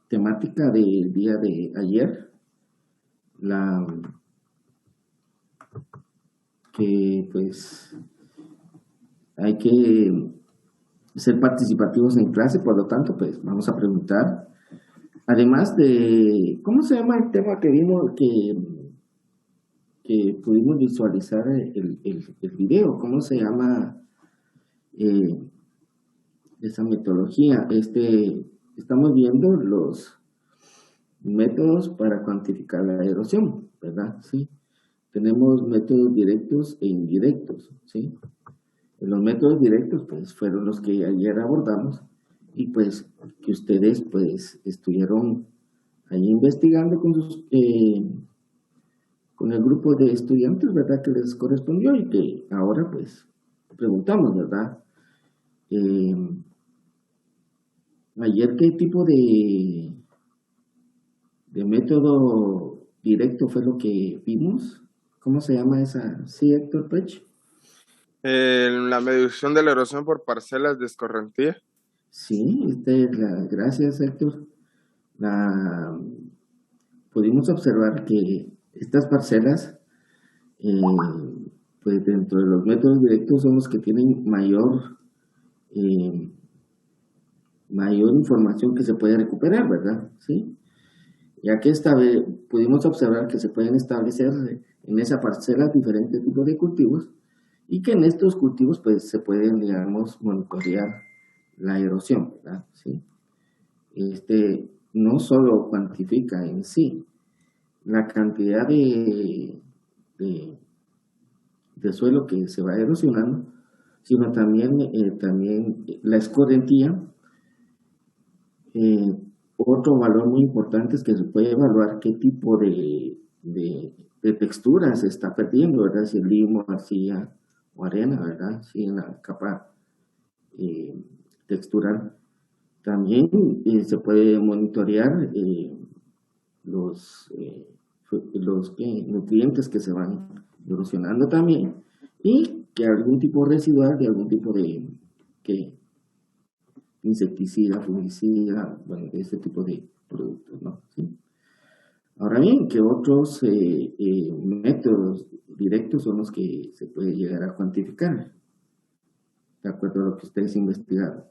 temática del día de ayer, la que pues hay que ser participativos en clase, por lo tanto, pues vamos a preguntar. Además de, ¿cómo se llama el tema que vimos, que pudimos visualizar el video? ¿Cómo se llama eh, esa metodología? Estamos viendo los métodos para cuantificar la erosión, ¿verdad? Sí. Tenemos métodos directos e indirectos, ¿sí? Los métodos directos, pues, fueron los que ayer abordamos y, pues, que ustedes, pues, estuvieron ahí investigando con el grupo de estudiantes, ¿verdad? Que les correspondió y que ahora, pues, preguntamos, ¿verdad? Eh, Ayer, ¿qué tipo de método directo fue lo que vimos? ¿Cómo se llama esa? Sí, Héctor Pech. La medición de la erosión por parcelas de escorrentía. Sí, gracias, Héctor. La, Pudimos observar que estas parcelas, eh, pues dentro de los métodos directos son los que tienen eh, mayor información que se puede recuperar, ¿verdad? Sí. Ya que pudimos observar que se pueden establecer en esa parcela diferentes tipos de cultivos y que en estos cultivos pues se pueden, digamos, monitorear la erosión, ¿verdad? Sí. No solo cuantifica en sí la cantidad de, de suelo que se va erosionando, sino también la escorrentía. Eh, Otro valor muy importante es que se puede evaluar qué tipo de textura se está perdiendo, ¿verdad? Si es limo, arcilla o arena, ¿verdad? Si en la capa eh, textural. También se puede monitorear los nutrientes que se van erosionando también y que algún tipo residual de algún tipo que, insecticida, fungicida, bueno, de este tipo de productos, ¿no? ¿Sí? Ahora bien, ¿qué otros métodos directos son los que se puede llegar a cuantificar, de acuerdo a lo que ustedes investigaron?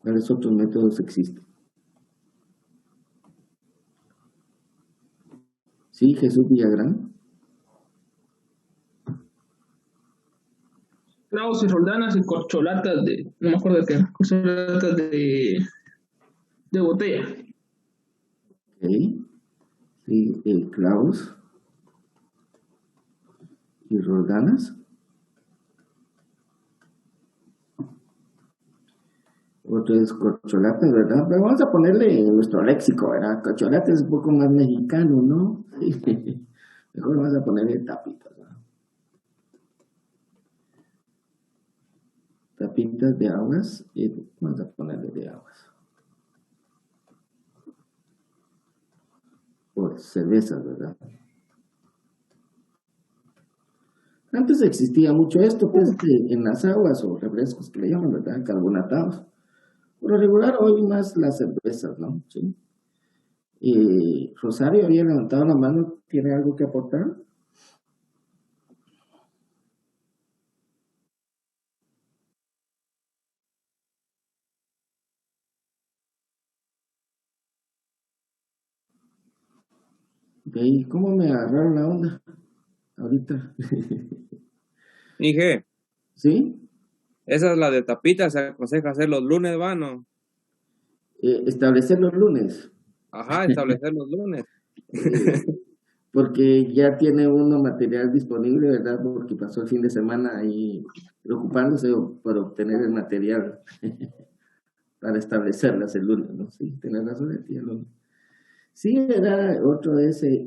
¿Cuáles otros métodos existen? Sí, Jesús Villagrán. Clavos y roldanas y corcholatas no me acuerdo de qué, corcholatas de botella. Ok. Sí, clavos y roldanas. Otro es corcholata, ¿verdad? Pero vamos a ponerle en nuestro léxico, ¿verdad? Corcholata es un poco más mexicano, ¿no? Sí. Mejor vamos a ponerle tapitas, ¿verdad? Tapitas de aguas y vamos a ponerle de aguas. O cervezas, ¿verdad? Antes existía mucho esto, pues, en las aguas o refrescos que le llaman, ¿verdad? Carbonatados. Por lo regular, hoy más las cervezas, ¿no? Sí. Rosario había levantado la mano, ¿tiene algo que aportar? Ok, ¿cómo me agarraron la onda ahorita? Dije, ¿Sí? esa es la de tapita, se aconseja hacer los lunes, ¿no? Establecer los lunes. Ajá, establecer los lunes. Eh, Porque ya tiene uno material disponible, ¿verdad? Porque pasó el fin de semana ahí preocupándose por obtener el material para establecerlas el lunes, ¿no? Sí, tenés razón, el día lunes. Sí, era otro de ese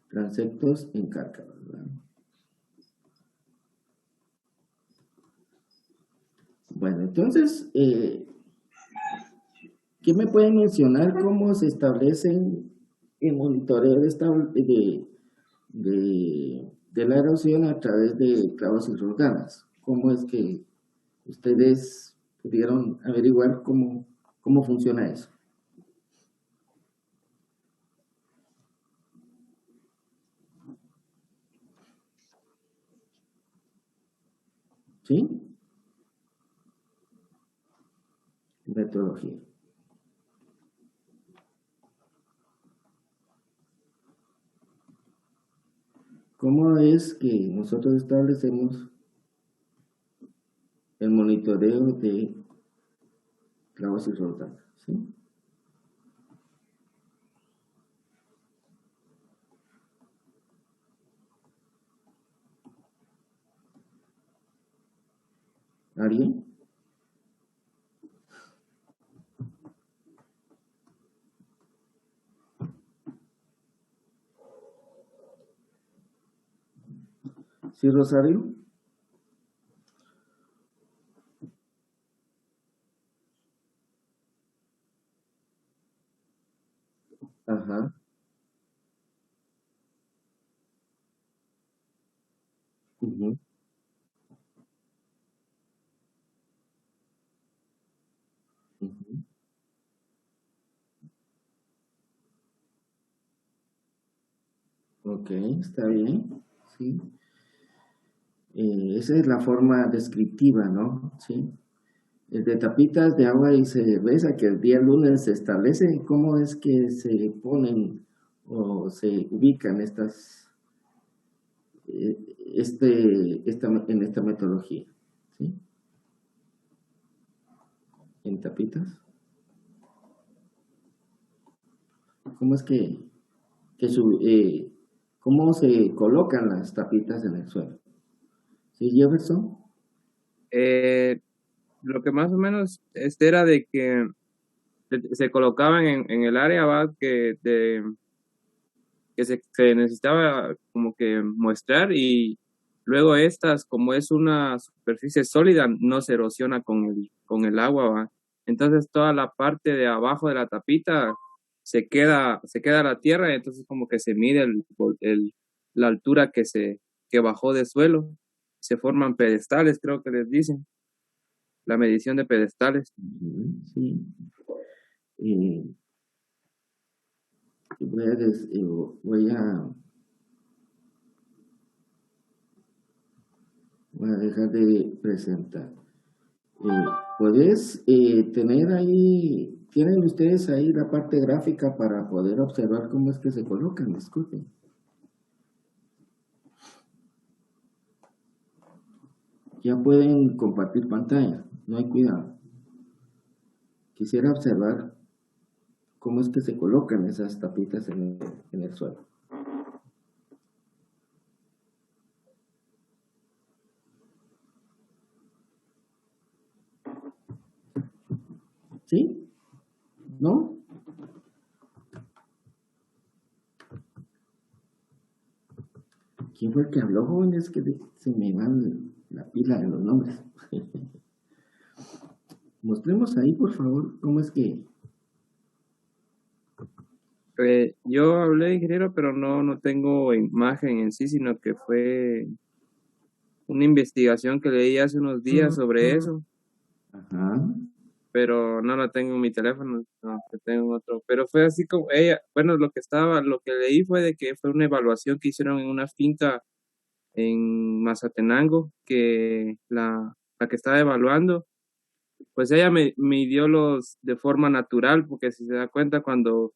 transectos en cárcara, ¿verdad? Bueno, entonces, ¿qué me pueden mencionar cómo se establecen el monitoreo de la erosión a través de clavos y roldanas? ¿Cómo es que ¿Ustedes pudieron averiguar cómo funciona eso? ¿Sí? Metodología. ¿Cómo es que nosotros establecemos el monitoreo de clavos y rodajas? ¿Sí? ¿Alguien? ¿Sí, Rosario? Ajá. Ujú, ujú. Ok, está bien. Sí. Esa es la forma descriptiva, ¿no? Sí. El de tapitas de agua y cerveza que el día lunes se establece, ¿cómo es que se ponen o se ubican eh, en esta metodología? ¿Sí? En tapitas. ¿Cómo es que cómo se colocan las tapitas en el suelo? ¿Sí, Jefferson? Eh, lo que más o menos era de que se colocaban en el área ¿va? Que se necesitaba como que muestrar y luego estas, como es una superficie sólida, no se erosiona con el agua, ¿va? Entonces toda la parte de abajo de la tapita se queda la tierra y entonces como que se mide la altura que bajó de suelo. Se forman pedestales, creo que les dicen, la medición de pedestales. Ujú, sí. Eh, voy a, des- eh, voy a, voy a dejar de presentar. ¿Puedes tener ahí, tienen ustedes ahí la parte gráfica para poder observar cómo es que se colocan? Disculpen. Ya pueden compartir pantalla, no hay cuidado. Quisiera observar cómo es que se colocan esas tapitas en el suelo. ¿Sí? ¿No? ¿Quién fue el que habló, jóvenes? Que se me van la pila de los nombres. Mostremos ahí, por favor, cómo es que... Yo hablé de ingeniero, pero no tengo imagen en sí, sino que fue una investigación que leí hace unos días sobre eso, Ajá. pero no la tengo en mi teléfono, no, que tengo en otro. Pero fue así como ella, bueno, lo que leí fue de que fue una evaluación que hicieron en una finca en Mazatenango, que la que estaba evaluando, pues ella me midió los de forma natural, porque si se da cuenta cuando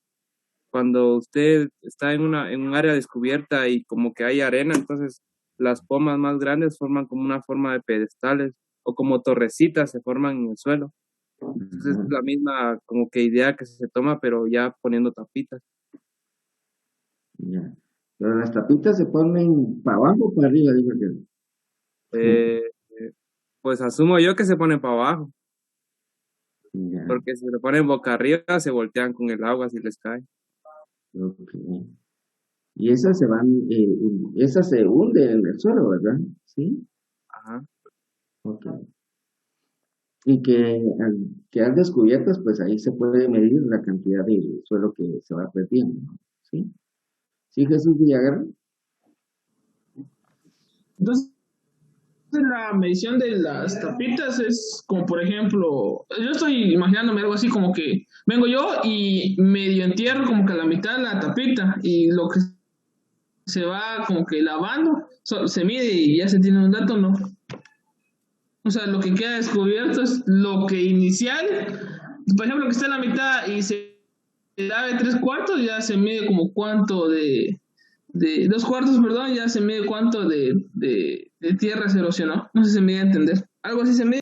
usted está en un área descubierta y como que hay arena, entonces las pomas más grandes forman como una forma de pedestales o como torrecitas se forman en el suelo. Entonces Ajá. es la misma como que idea que se toma, pero ya poniendo tapitas. Ya. Pero las tapitas se ponen para abajo o para arriba, digo yo. Eh, pues asumo yo que se ponen para abajo, Ya. porque si se ponen boca arriba se voltean con el agua si les cae. Ok. Y esas se hunden en el suelo, ¿verdad? Sí. Ajá. Ok. Y que al descubiertas, pues ahí se puede medir la cantidad de suelo que se va perdiendo, ¿no? ¿Sí? ¿Sí, Jesús Villagra? Entonces, La medición de las tapitas es como, por ejemplo, yo estoy imaginándome algo así como que vengo yo y medio entierro como que a la mitad de la tapita y lo que se va como que lavando se mide y ya se tiene un dato, ¿no? O sea, lo que queda descubierto es lo que inicial, por ejemplo, que está en la mitad y se lave tres cuartos, ya se mide como cuánto de dos cuartos, perdón, ya se mide cuánto de tierra se erosionó. No sé si me voy a entender. Algo así se mide.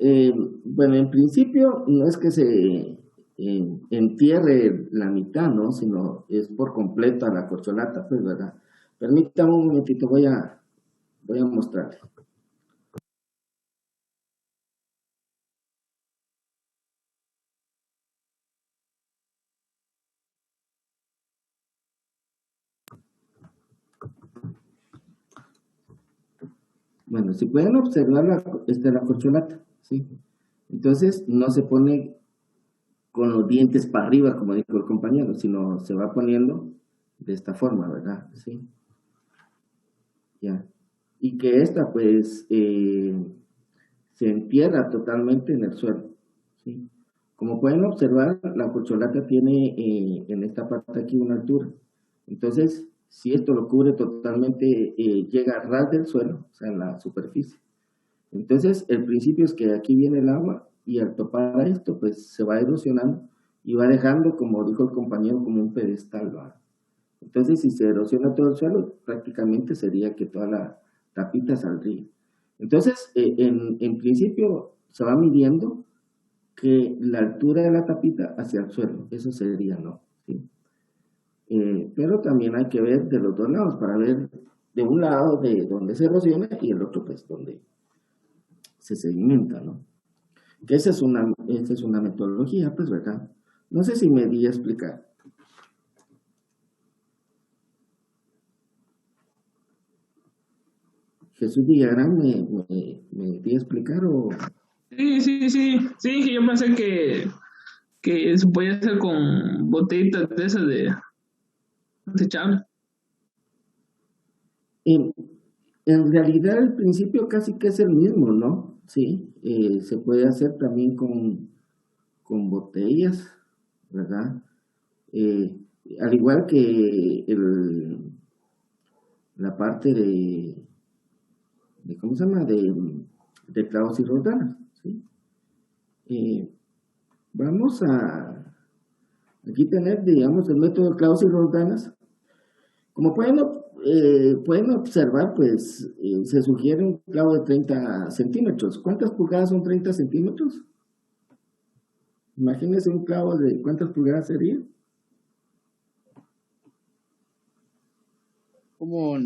Eh, bueno, en principio no es que se entierre la mitad, ¿no? Sino es por completo a la corcholata, pues, ¿verdad? Permítame un momentito, voy a mostrarle. Bueno, si pueden observar la corcholata, ¿sí? Entonces no se pone con los dientes para arriba, como dijo el compañero, sino se va poniendo de esta forma, ¿verdad? ¿Sí? Ya. Y que esta, pues, se entierra totalmente en el suelo, ¿sí? Como pueden observar, la corcholata tiene en esta parte aquí una altura. Entonces, si esto lo cubre totalmente, llega a ras del suelo, o sea, en la superficie. Entonces, el principio es que aquí viene el agua y al topar a esto, pues se va erosionando y va dejando, como dijo el compañero, como un pedestal, ¿va? Entonces, si se erosiona todo el suelo, prácticamente sería que toda la tapita saldría. Entonces, en principio, se va midiendo que la altura de la tapita hacia el suelo, eso sería, ¿no? ¿Sí? Pero también hay que ver de los dos lados, para ver de un lado de donde se erosiona y el otro, pues, donde se sedimenta, ¿no? Que esa es una metodología, pues, ¿verdad? No sé si me di a explicar. Jesús Villagrán, ¿me di a explicar o...? Sí, que yo pensé que se podía hacer con botellitas de esas de desechables. En, en realidad el principio casi que es el mismo, ¿no? Sí, se puede hacer también con botellas, ¿verdad? Eh, Al igual que la parte ¿cómo se llama? De clavos y roldanas, ¿sí? Eh, Vamos a aquí tener, digamos, el método de clavos y roldanas. Como pueden observar, pues se sugiere un clavo de 30 centímetros. ¿Cuántas pulgadas son 30 centímetros? Imagínense un clavo de ¿cuántas pulgadas sería? Como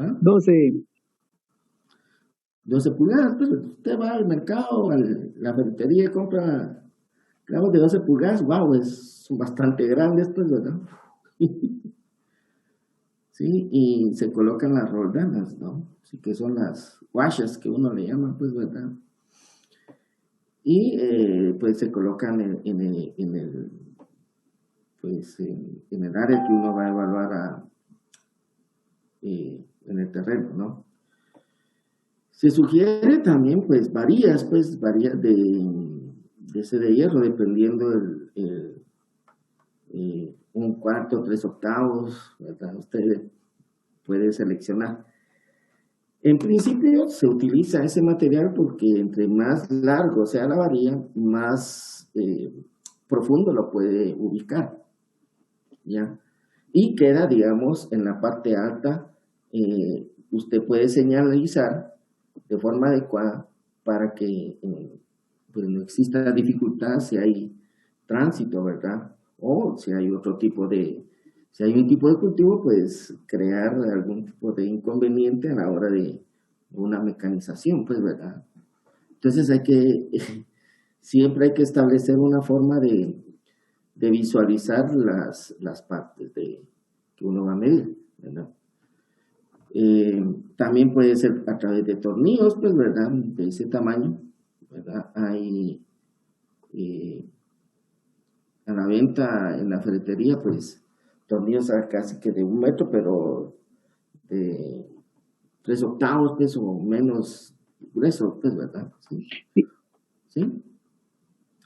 ¿Ah? 12. 12 pulgadas. Pues usted va al mercado, a la ferretería y compra clavos de 12 pulgadas. ¡Wow! Son bastante grandes, pues, ¿verdad? Sí, y se colocan las roldanas, ¿no? Sí, que son las guachas que uno le llama, pues, ¿verdad? Y pues se colocan pues, en el área que uno va a evaluar en el terreno, ¿no? Se sugiere también, pues, varías de ese de hierro, dependiendo un cuarto, 3/8, ¿verdad? Usted puede seleccionar. En principio se utiliza ese material porque entre más largo sea la varilla, más profundo lo puede ubicar, ¿ya? Y queda, digamos, en la parte alta, usted puede señalizar de forma adecuada para que pues no exista dificultad si hay tránsito, ¿verdad? O si hay si hay un tipo de cultivo, pues crear algún tipo de inconveniente a la hora de una mecanización, pues, ¿verdad? Entonces siempre hay que establecer una forma de visualizar las partes que uno va a medir, ¿verdad? También puede ser a través de tornillos, pues, ¿verdad? De ese tamaño, ¿verdad? Hay a la venta en la ferretería, pues, tornillos casi que de 1 metro, pero de 3/8, pues, o menos grueso, pues, ¿verdad? ¿Sí? ¿Sí?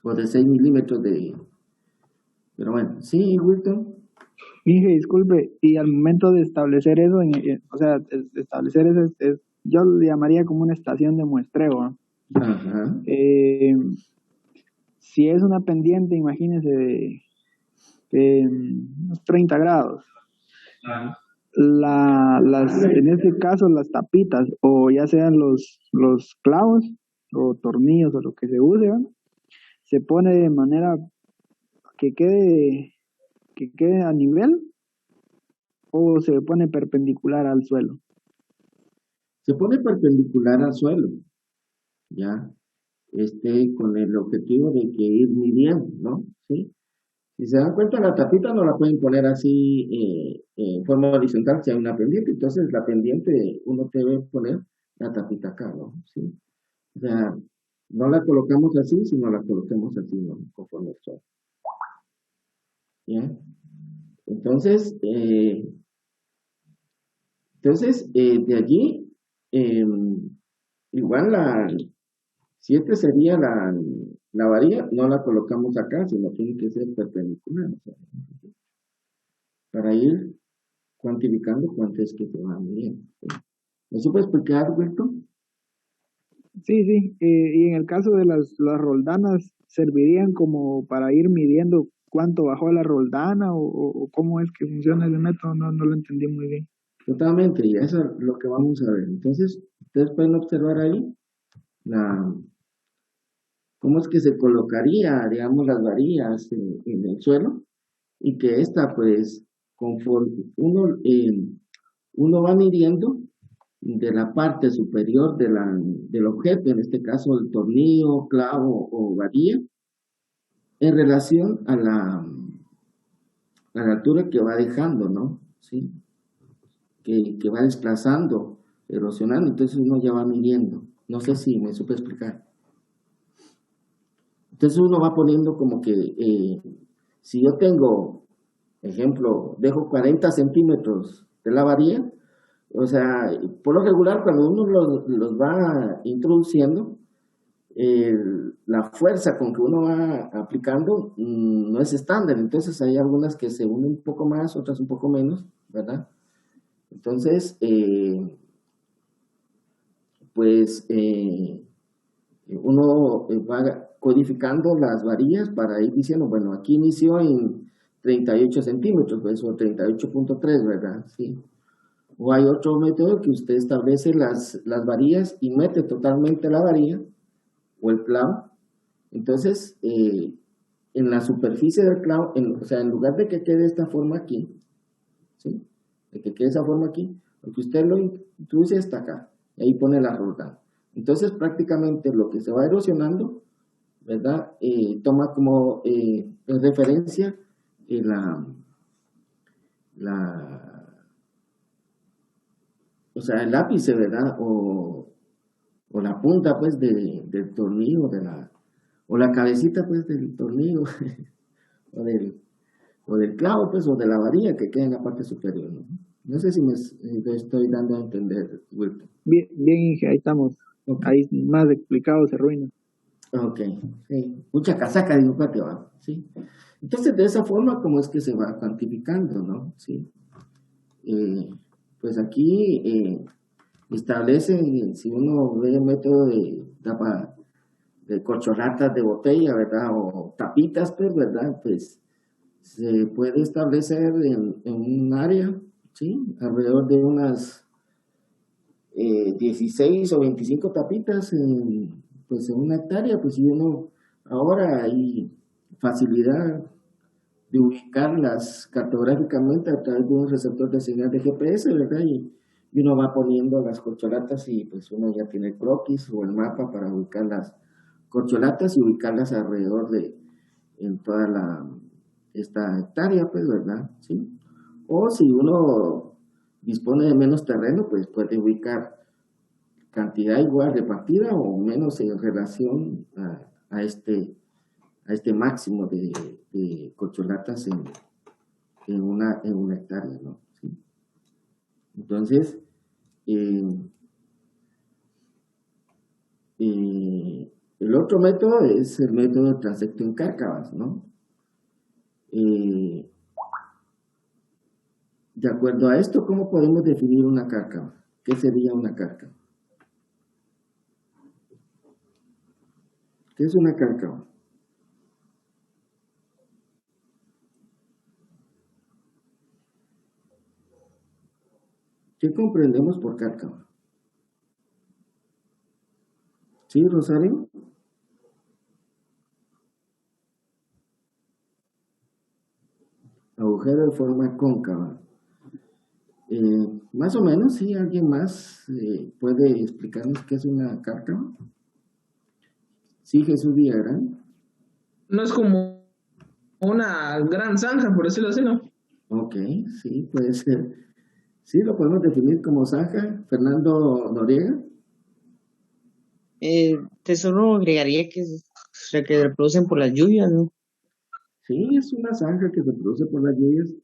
O de 6 milímetros de... Pero bueno, sí, Wilton. Inge, disculpe, y al momento de establecer eso, o sea, establecer eso, yo lo llamaría como una estación de muestreo, ¿no? Ajá. Si es una pendiente, imagínese, de unos 30 grados. En este caso, las tapitas, o ya sean los clavos, o tornillos, o lo que se use, ¿no? Se pone de manera que quede a nivel, o se pone perpendicular al suelo. Se pone perpendicular al suelo, ¿ya? Con el objetivo de que ir midiendo, ¿no? ¿Sí? Si se dan cuenta, la tapita no la pueden poner así en forma horizontal si hay una pendiente. Entonces, la pendiente uno debe poner la tapita acá, ¿no? ¿Sí? O sea, no la colocamos así, sino la colocamos así, ¿no? Conforme esto. ¿Ya? Entonces, de allí, igual la 7 sería la varilla, no la colocamos acá, sino tiene que ser perpendicular, o sea, para ir cuantificando cuánto es que se va midiendo. ¿Me supo explicar, Wilton? Sí, y en el caso de las roldanas, ¿servirían como para ir midiendo cuánto bajó la roldana o cómo es que funciona ese método? No lo entendí muy bien. Totalmente, y eso es lo que vamos a ver. Entonces, ustedes pueden observar ahí cómo es que se colocaría, digamos, las varillas en el suelo, y que esta, pues, conforme uno va midiendo de la parte superior del objeto, en este caso el tornillo, clavo o varilla, en relación a la altura que va dejando, ¿no? ¿Sí? Que va desplazando, erosionando, entonces uno ya va midiendo. No sé si me supe explicar. Entonces uno va poniendo como que, si yo tengo, ejemplo, dejo 40 centímetros de la varilla, o sea, por lo regular cuando uno los va introduciendo, la fuerza con que uno va aplicando no es estándar, entonces hay algunas que se unen un poco más, otras un poco menos, ¿verdad? Entonces, pues uno va codificando las varillas para ir diciendo, bueno, aquí inició en 38 centímetros, pues, o 38.3, ¿verdad? Sí. O hay otro método que usted establece las varillas y mete totalmente la varilla o el clavo. Entonces, en la superficie del clavo, o sea, en lugar de que quede de esta forma aquí, ¿sí? De que quede esa forma aquí, porque usted lo introduce hasta acá, y ahí pone la ruta. Entonces, prácticamente lo que se va erosionando, ¿verdad? Toma como referencia o sea, el ápice, ¿verdad? O la punta, pues, del tornillo, o la cabecita, pues, del tornillo, o del clavo, pues, o de la varilla que queda en la parte superior, ¿no? No sé si me estoy dando a entender, Wilton. Bien, Inge, ahí estamos. Okay. Ahí más explicado se arruina. Ok, sí. Mucha casaca de un patio abajo, ¿sí? Entonces, de esa forma, ¿cómo es que se va cuantificando, no? Sí. Pues aquí establecen, si uno ve el método de corcholatas de botella, ¿verdad? O tapitas, pues, ¿verdad? Pues se puede establecer en un área, ¿sí? Alrededor de unas 16 o 25 tapitas pues en una hectárea, pues si uno ahora hay facilidad de ubicarlas cartográficamente a través de un receptor de señal de GPS, ¿verdad? Y uno va poniendo las corcholatas y pues uno ya tiene el croquis o el mapa para ubicar las corcholatas y ubicarlas alrededor en toda esta hectárea, pues, ¿verdad? ¿Sí? O si uno dispone de menos terreno, pues puede ubicar cantidad igual repartida o menos en relación a este máximo de corcholatas en una hectárea, ¿no? ¿Sí? Entonces, eh, el otro método es el método de transecto en cárcavas, ¿no? Eh, de acuerdo a esto, ¿cómo podemos definir una cárcava? ¿Qué sería una cárcava? ¿Qué es una cárcava? ¿Qué comprendemos por cárcava? ¿Sí, Rosario? Agujero de forma cóncava. Más o menos, sí, alguien más puede explicarnos qué es una cárcava. Sí, Jesús Villagrán. No es como una gran zanja, por decirlo así, ¿no? Ok, sí, puede ser. Sí, lo podemos definir como zanja. Fernando Noriega. Te solo agregaría que se que reproducen por las lluvias, ¿no? Sí, es una zanja que se produce por las lluvias.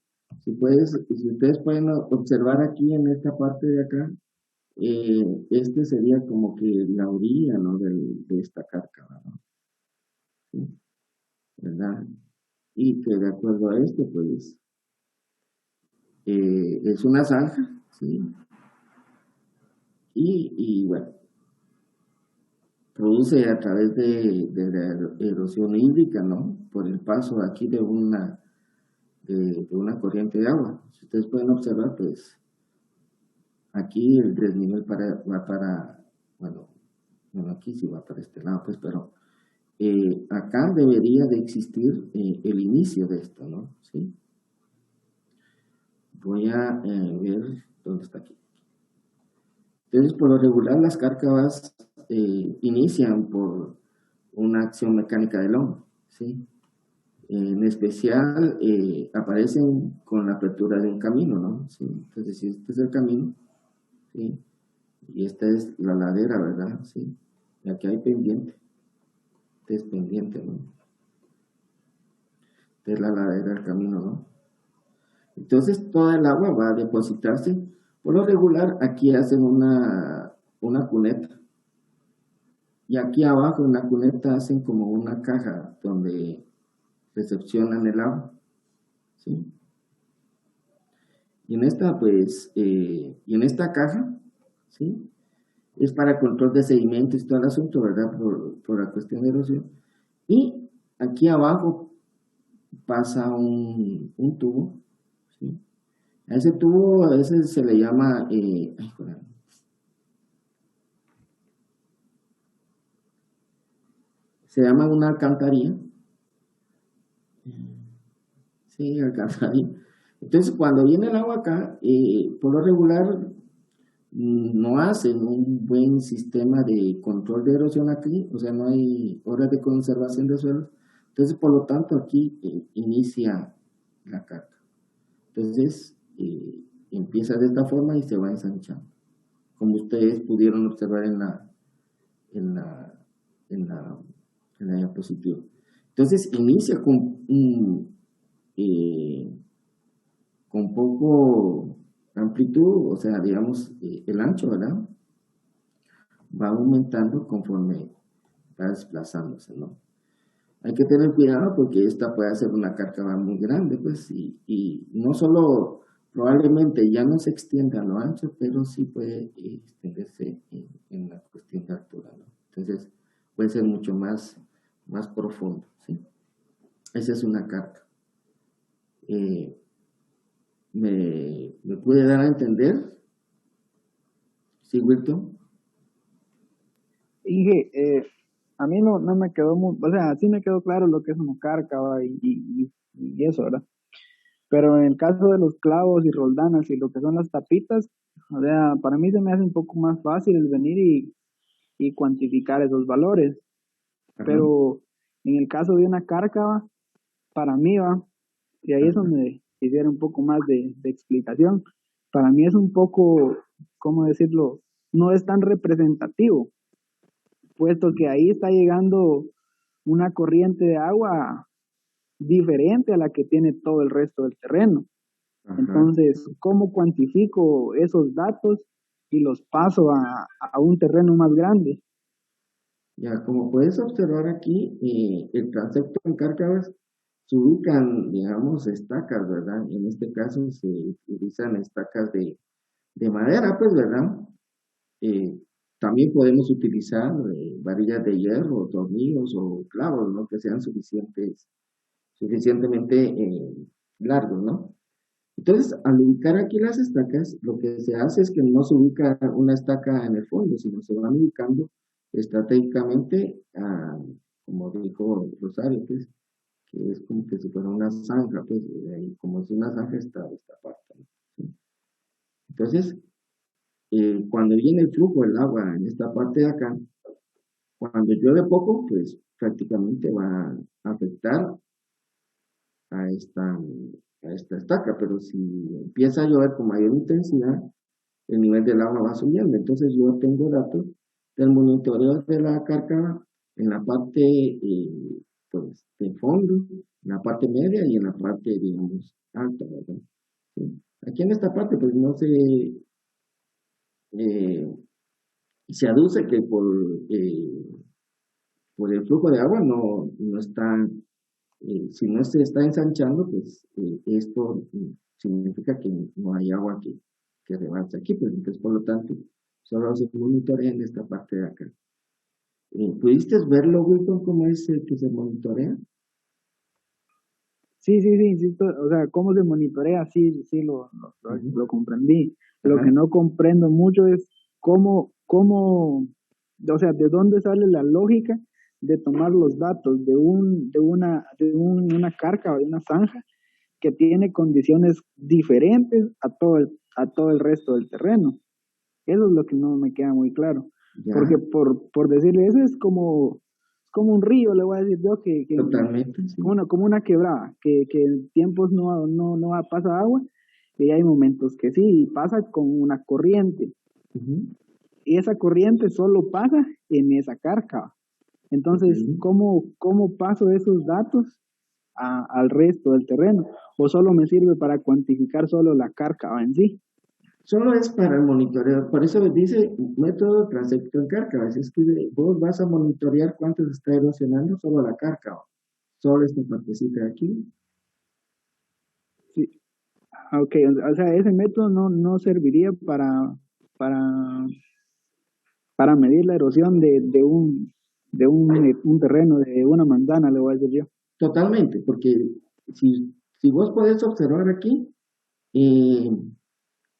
Si ustedes pueden observar aquí en esta parte de acá, este sería como que la orilla, ¿no? De esta cárcava, ¿no? ¿Sí? ¿Verdad? Y que de acuerdo a esto, pues, es una zanja, ¿sí? Y bueno, produce a través de la erosión hídrica, ¿no? Por el paso aquí de una corriente de agua. Si ustedes pueden observar, pues, aquí el desnivel va para, bueno, aquí sí va para este lado, pues, pero acá debería de existir el inicio de esto, ¿no? ¿Sí? Voy a ver dónde está aquí. Entonces, por lo regular, las cárcavas inician por una acción mecánica del hombre, ¿sí? En especial, aparecen con la apertura de un camino, ¿no? ¿Sí? Entonces, si este es el camino, ¿sí? Y esta es la ladera, ¿verdad? ¿Sí? Y aquí hay pendiente. Este es pendiente, ¿no? Esta es la ladera del camino, ¿no? Entonces, toda el agua va a depositarse. Por lo regular, aquí hacen una cuneta. Y aquí abajo en la cuneta hacen como una caja donde recepcionan el agua, ¿sí? Y en esta, pues, y en esta caja, ¿sí? Es para control de sedimentos y todo el asunto, ¿verdad? Por la cuestión de erosión. Y aquí abajo pasa un tubo, ¿sí? A ese tubo a veces se le llama, se llama una alcantarilla. Sí, alcantarilla. Entonces, cuando viene el agua acá, por lo regular no hacen un buen sistema de control de erosión aquí, o sea, no hay horas de conservación de suelo. Entonces, por lo tanto, aquí inicia la carga. Entonces, empieza de esta forma y se va ensanchando, como ustedes pudieron observar en la, en la, en la diapositiva. Entonces, inicia eh, con poco amplitud, o sea, digamos, el ancho, ¿verdad? Va aumentando conforme va desplazándose, ¿no? Hay que tener cuidado porque esta puede ser una cárcava muy grande, pues, y no solo probablemente ya no se extienda a lo ancho, pero sí puede extenderse en la cuestión de altura, ¿no? Entonces, puede ser mucho más profundo, ¿sí? Esa es una cárcava. ¿Me pude dar a entender? ¿Sí, Wilton? Inge, a mí no me quedó muy, o sea, sí me quedó claro lo que es una cárcava y eso, ¿verdad? Pero en el caso de los clavos y roldanas y lo que son las tapitas, o sea, para mí se me hace un poco más fácil el venir y cuantificar esos valores. Ajá, Pero en el caso de una cárcava, para mí va, y ahí es ajá, donde quisiera un poco más de explicación. Para mí es un poco, ¿cómo decirlo? No es tan representativo, puesto que ahí está llegando una corriente de agua diferente a la que tiene todo el resto del terreno. Ajá. Entonces, ¿cómo cuantifico esos datos y los paso a un terreno más grande? Ya, como puedes observar aquí, el transepto en cárcavas se ubican, digamos, estacas, ¿verdad? En este caso se utilizan estacas de madera, pues, ¿verdad? Eh, También podemos utilizar varillas de hierro, tornillos o clavos, ¿no? Que sean suficientemente largos, ¿no? Entonces, al ubicar aquí las estacas, lo que se hace es que no se ubica una estaca en el fondo, sino se van ubicando estratégicamente, como dijo Rosario, pues, que es como que si fuera una zanja, pues, como si una zanja está esta parte, ¿no? ¿Sí? Entonces, cuando viene el flujo del agua en esta parte de acá, cuando llueve poco, pues prácticamente va a afectar a esta estaca, pero si empieza a llover con mayor intensidad, el nivel del agua va subiendo. Entonces yo tengo datos del monitoreo de la cárcava en la parte pues, de fondo, en la parte media y en la parte, digamos, alta, ¿verdad? ¿Sí? Aquí en esta parte, pues no eh, se aduce que por el flujo de agua no está, si no se está ensanchando, pues esto significa que no hay agua que rebalsa aquí, pues entonces por lo tanto solo se monitorea en esta parte de acá. ¿Pudiste verlo, Wilton, cómo es que se monitorea? Sí, o sea, ¿cómo se monitorea? Sí, lo comprendí. Lo Ajá. que no comprendo mucho es o sea, de dónde sale la lógica de tomar los datos una carca o de una zanja que tiene condiciones diferentes a todo el resto del terreno. Eso es lo que no me queda muy claro. Ya, Porque por decirle, eso es como un río, le voy a decir yo, que totalmente, sí. como una quebrada, que en tiempos no pasa agua, y hay momentos que sí, pasa con una corriente, Ujú. y esa corriente solo pasa en esa cárcava. Entonces, Ujú. ¿cómo paso esos datos al resto del terreno? ¿O solo me sirve para cuantificar solo la cárcava en sí? Solo es para el monitoreo, por eso dice método transecto en cárcava, es que vos vas a monitorear cuánto se está erosionando solo la cárcava, solo esta partecita de aquí. Sí. Ok, o sea, ese método no serviría para, para medir la erosión un terreno, de una manzana, le voy a decir yo. Totalmente, porque si vos podés observar aquí, eh,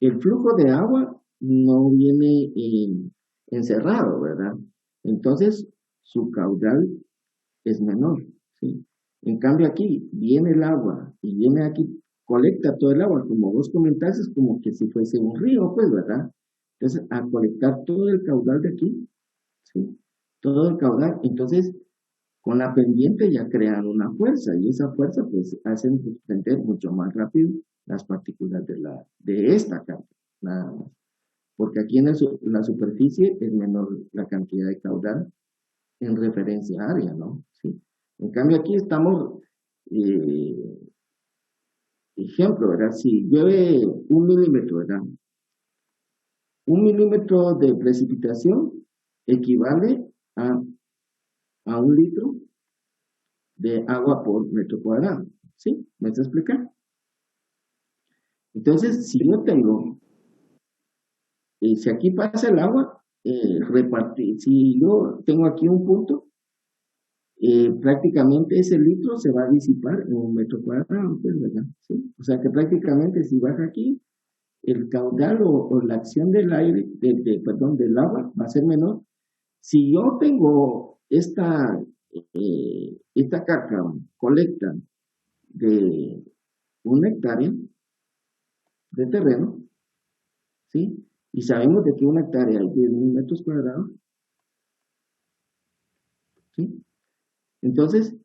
el flujo de agua no viene encerrado, ¿verdad? Entonces, su caudal es menor, ¿sí? En cambio aquí viene el agua y viene aquí, colecta todo el agua, como vos comentaste, es como que si fuese un río, pues, ¿verdad? Entonces, a colectar todo el caudal de aquí, ¿sí? Todo el caudal, entonces, con la pendiente ya crean una fuerza y esa fuerza pues hacen desprender mucho más rápido las partículas de esta capa, nada más. Porque aquí en la superficie es menor la cantidad de caudal en referencia a área, ¿no? Sí. En cambio aquí estamos, eh, ejemplo, ¿verdad? Si llueve 1 milímetro, ¿verdad? 1 milímetro de precipitación equivale a 1 litro de agua por metro cuadrado, ¿sí? ¿Me está explicando? Entonces, si yo tengo, si aquí pasa el agua, si yo tengo aquí un punto, prácticamente ese litro se va a disipar en 1 metro cuadrado, pues, ¿verdad? ¿Sí? O sea que prácticamente si baja aquí, el caudal o la acción del aire, perdón, del agua va a ser menor. Si yo tengo esta cárcava colecta de 1 hectárea de terreno, ¿sí? Y sabemos de que 1 hectárea hay 10.000 metros cuadrados, ¿sí? Entonces,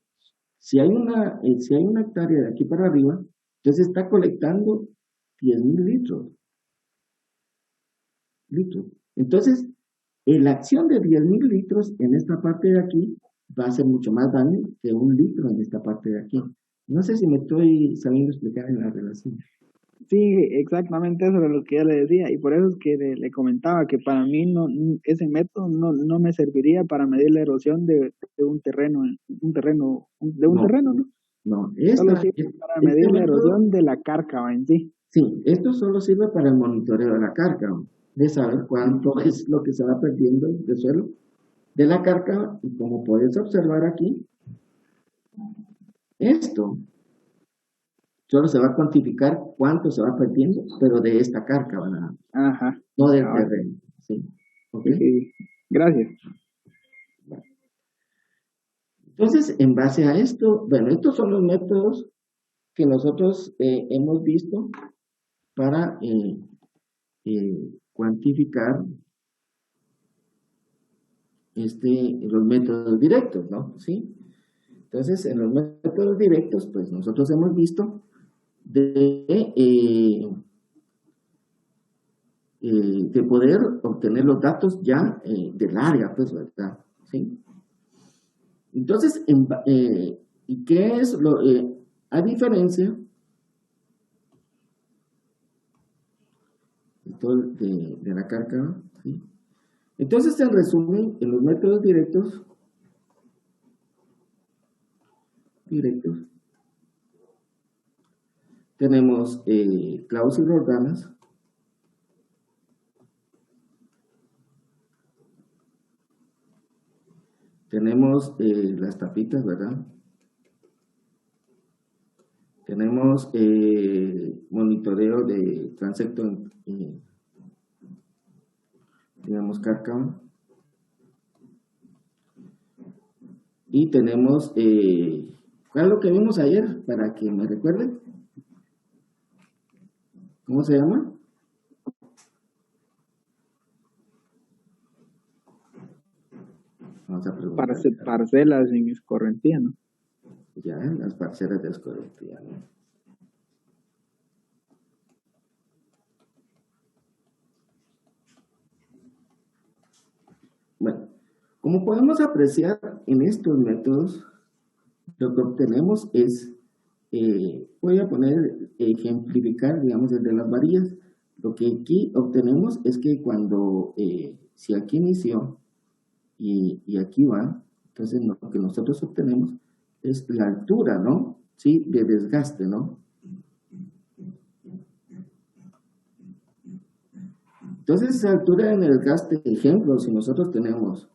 si hay una hectárea de aquí para arriba, entonces está colectando 10.000 litros. Entonces, la acción de 10.000 litros en esta parte de aquí va a ser mucho más daño que 1 litro en esta parte de aquí. No sé si me estoy sabiendo explicar en la relación. Sí, exactamente eso es lo que yo le decía, y por eso es que le comentaba que para mí ese método no me serviría para medir la erosión de un terreno, No, ¿no? no, Solo sirve para medir la método, erosión de la cárcava en sí. sí, esto solo sirve para el monitoreo de la cárcava, de saber cuánto es lo que se va perdiendo de suelo de la cárcava, y como puedes observar aquí, esto solo se va a cuantificar cuánto se va perdiendo, pero de esta cárcava nada más, Ajá. no del Ahora, terreno. ¿Sí? ¿Ok? sí. Gracias. Entonces, en base a esto, bueno, estos son los métodos que nosotros hemos visto para cuantificar los métodos directos, ¿no? ¿Sí? Entonces, en los métodos directos, pues nosotros hemos visto de poder obtener los datos ya del área, pues, ¿verdad? ¿Sí? Entonces, ¿y qué es lo, a diferencia de la cárcava? ¿Sí? Entonces, en resumen, en los métodos directos, tenemos clavos y rorganas, tenemos las tapitas, ¿verdad? Tenemos monitoreo de transecto, tenemos cárcava, y tenemos, ¿cuál es lo que vimos ayer? Para que me recuerden. ¿Cómo se llama? Vamos a preguntar. Parcelas en escorrentía, ¿no? Ya, las parcelas de escorrentía, ¿no? Bueno, como podemos apreciar en estos métodos, lo que obtenemos es, voy a ejemplificar, digamos, el de las varillas. Lo que aquí obtenemos es que cuando, si aquí inició y aquí va, entonces lo que nosotros obtenemos es la altura, ¿no? Sí, de desgaste, ¿no? Entonces, esa altura en el desgaste, ejemplo, si nosotros tenemos,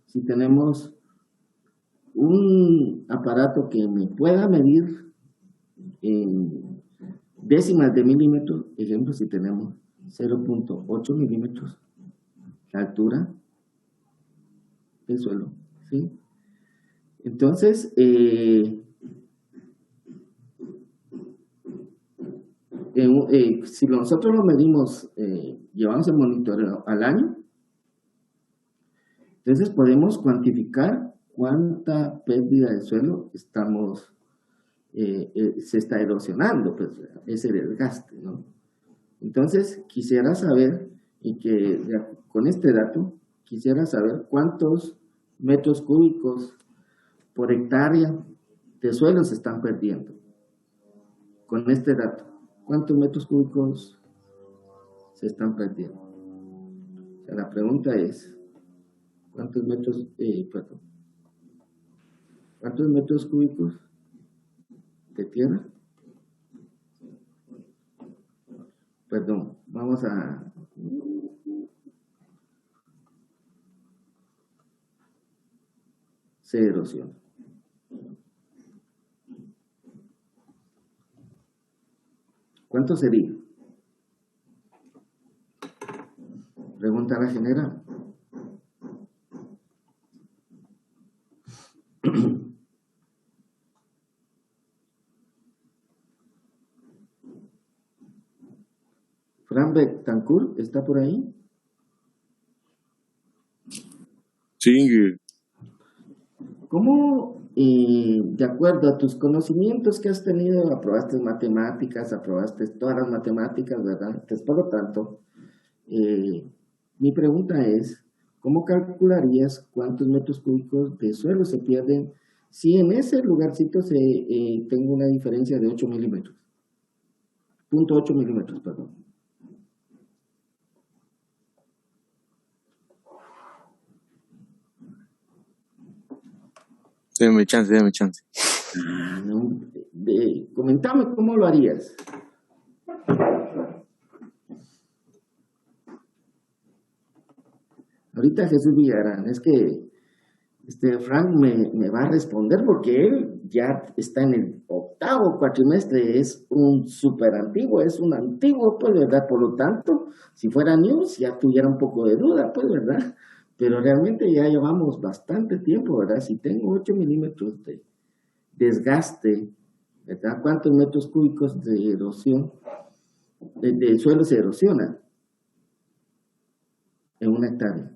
si tenemos un aparato que me pueda medir en décimas de milímetros, ejemplo, si tenemos 0.8 milímetros, la altura del suelo, ¿sí? Entonces, si nosotros lo medimos, llevamos el monitoreo al año, entonces podemos cuantificar cuánta pérdida de suelo se está erosionando, pues, ese desgaste, ¿no? Entonces, quisiera saber, con este dato, quisiera saber cuántos metros cúbicos por hectárea de suelo se están perdiendo. Con este dato, ¿cuántos metros cúbicos se están perdiendo? O sea, la pregunta es, ¿cuántos metros cúbicos de tierra? Perdón, vamos a... se erosiona. ¿Cuánto sería? Pregunta la general. Fran Betancourt, ¿está por ahí? Sí. ¿Cómo, de acuerdo a tus conocimientos que has tenido, aprobaste matemáticas, aprobaste todas las matemáticas, ¿verdad? Entonces, por lo tanto, mi pregunta es, ¿cómo calcularías cuántos metros cúbicos de suelo se pierden si en ese lugarcito tengo una diferencia de 8 milímetros? 0.8 milímetros, perdón. Déjame chance, déjame chance. Comentame cómo lo harías. Ahorita Jesús Villarán, es que Frank me va a responder porque él ya está en el 8º cuatrimestre, es un súper antiguo, es un antiguo, pues, ¿verdad? Por lo tanto, si fuera News ya tuviera un poco de duda, pues, ¿verdad? Pero realmente ya llevamos bastante tiempo, ¿verdad? Si tengo 8 milímetros de desgaste, ¿verdad? ¿Cuántos metros cúbicos de erosión, del suelo se erosiona en una hectárea?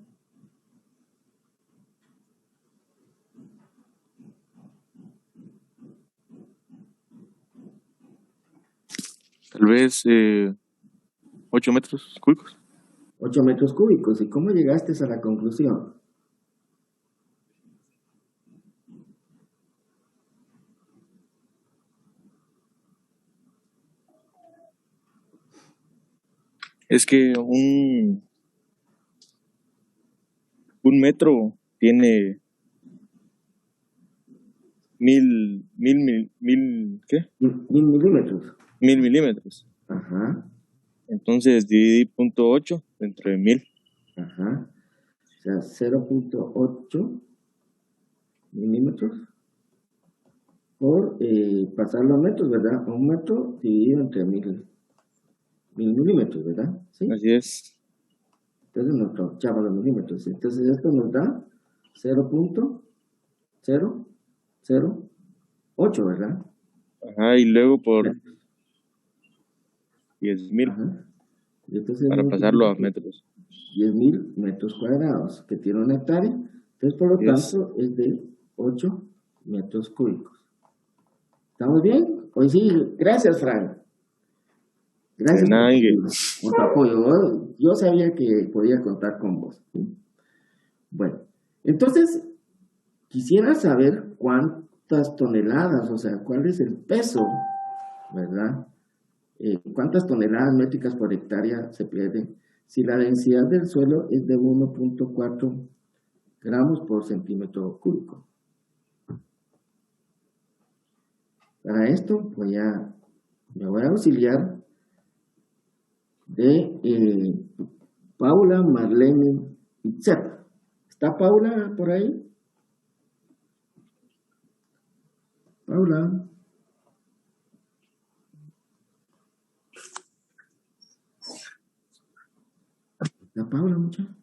Tal vez 8 metros cúbicos. 8 metros cúbicos. ¿Y cómo llegaste a la conclusión? Es que un metro tiene ¿qué? 1000 milímetros. 1000 milímetros. Ajá, Entonces dividí 0.8 entre 1000. ajá. O sea, 0.8 milímetros por pasarlo a metros, ¿verdad? Un metro dividido entre 1000 milímetros, ¿verdad? ¿Sí? Así es. Entonces nos echamos los milímetros. Entonces esto nos da 0.008, ¿verdad? Ajá, y luego por 10.000 Ajá. Y entonces para pasarlo a metros. 10.000 metros cuadrados, que tiene una hectárea. Entonces, por lo Yes. tanto, es de 8 metros cúbicos. ¿Estamos bien? Hoy sí, gracias, Frank. Gracias De nada, por tu apoyo. Yo sabía que podía contar con vos. ¿Sí? Bueno, entonces, quisiera saber cuántas toneladas, o sea, cuál es el peso, ¿verdad? ¿Cuántas toneladas métricas por hectárea se pierden si la densidad del suelo es de 1.4 gramos por centímetro cúbico? Para esto, pues ya me voy a auxiliar de Paula Marlene Itzep. ¿Está Paula por ahí? Paula. ¿Está Paula, muchacha?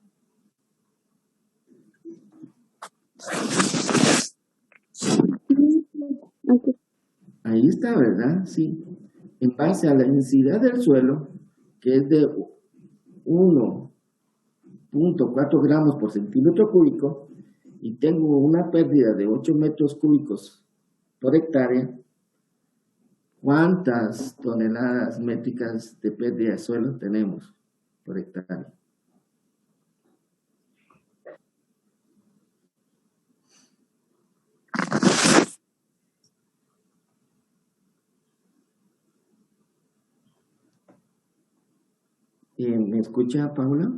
Ahí está, ¿verdad? Sí. En base a la densidad del suelo, que es de 1.4 gramos por centímetro cúbico, y tengo una pérdida de 8 metros cúbicos por hectárea, ¿cuántas toneladas métricas de pérdida de suelo tenemos por hectárea? ¿Me escucha, Paula?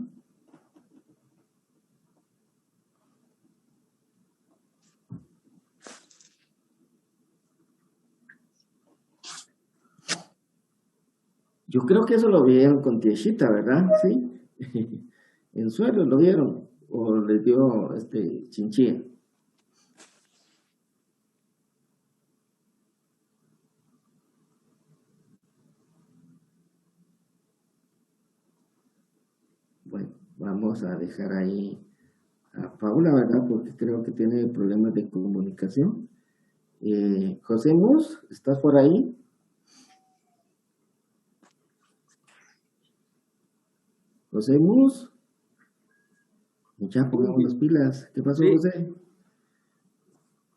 Yo creo que eso lo vieron con Tieshita, ¿verdad? Sí. En suelo lo vieron. O les dio chinchilla. Bueno, vamos a dejar ahí a Paula, ¿verdad? Porque creo que tiene problemas de comunicación. José Mus, ¿estás por ahí? José Mus. Ya pongamos las pilas. ¿Qué pasó, Sí. José?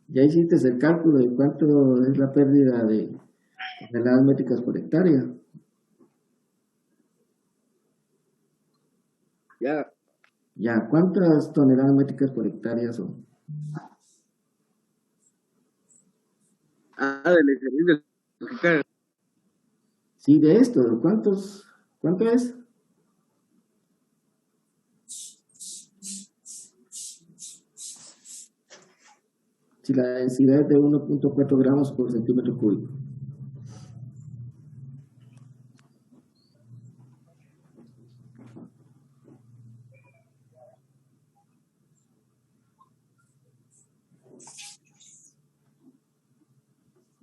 ¿Ya hiciste el cálculo de cuánto es la pérdida de toneladas métricas por hectárea? Ya. Ya, ¿cuántas toneladas métricas por hectárea son? Del ejercicio. Sí, de esto, ¿cuánto es? Si la densidad es de 1.4 gramos por centímetro cúbico.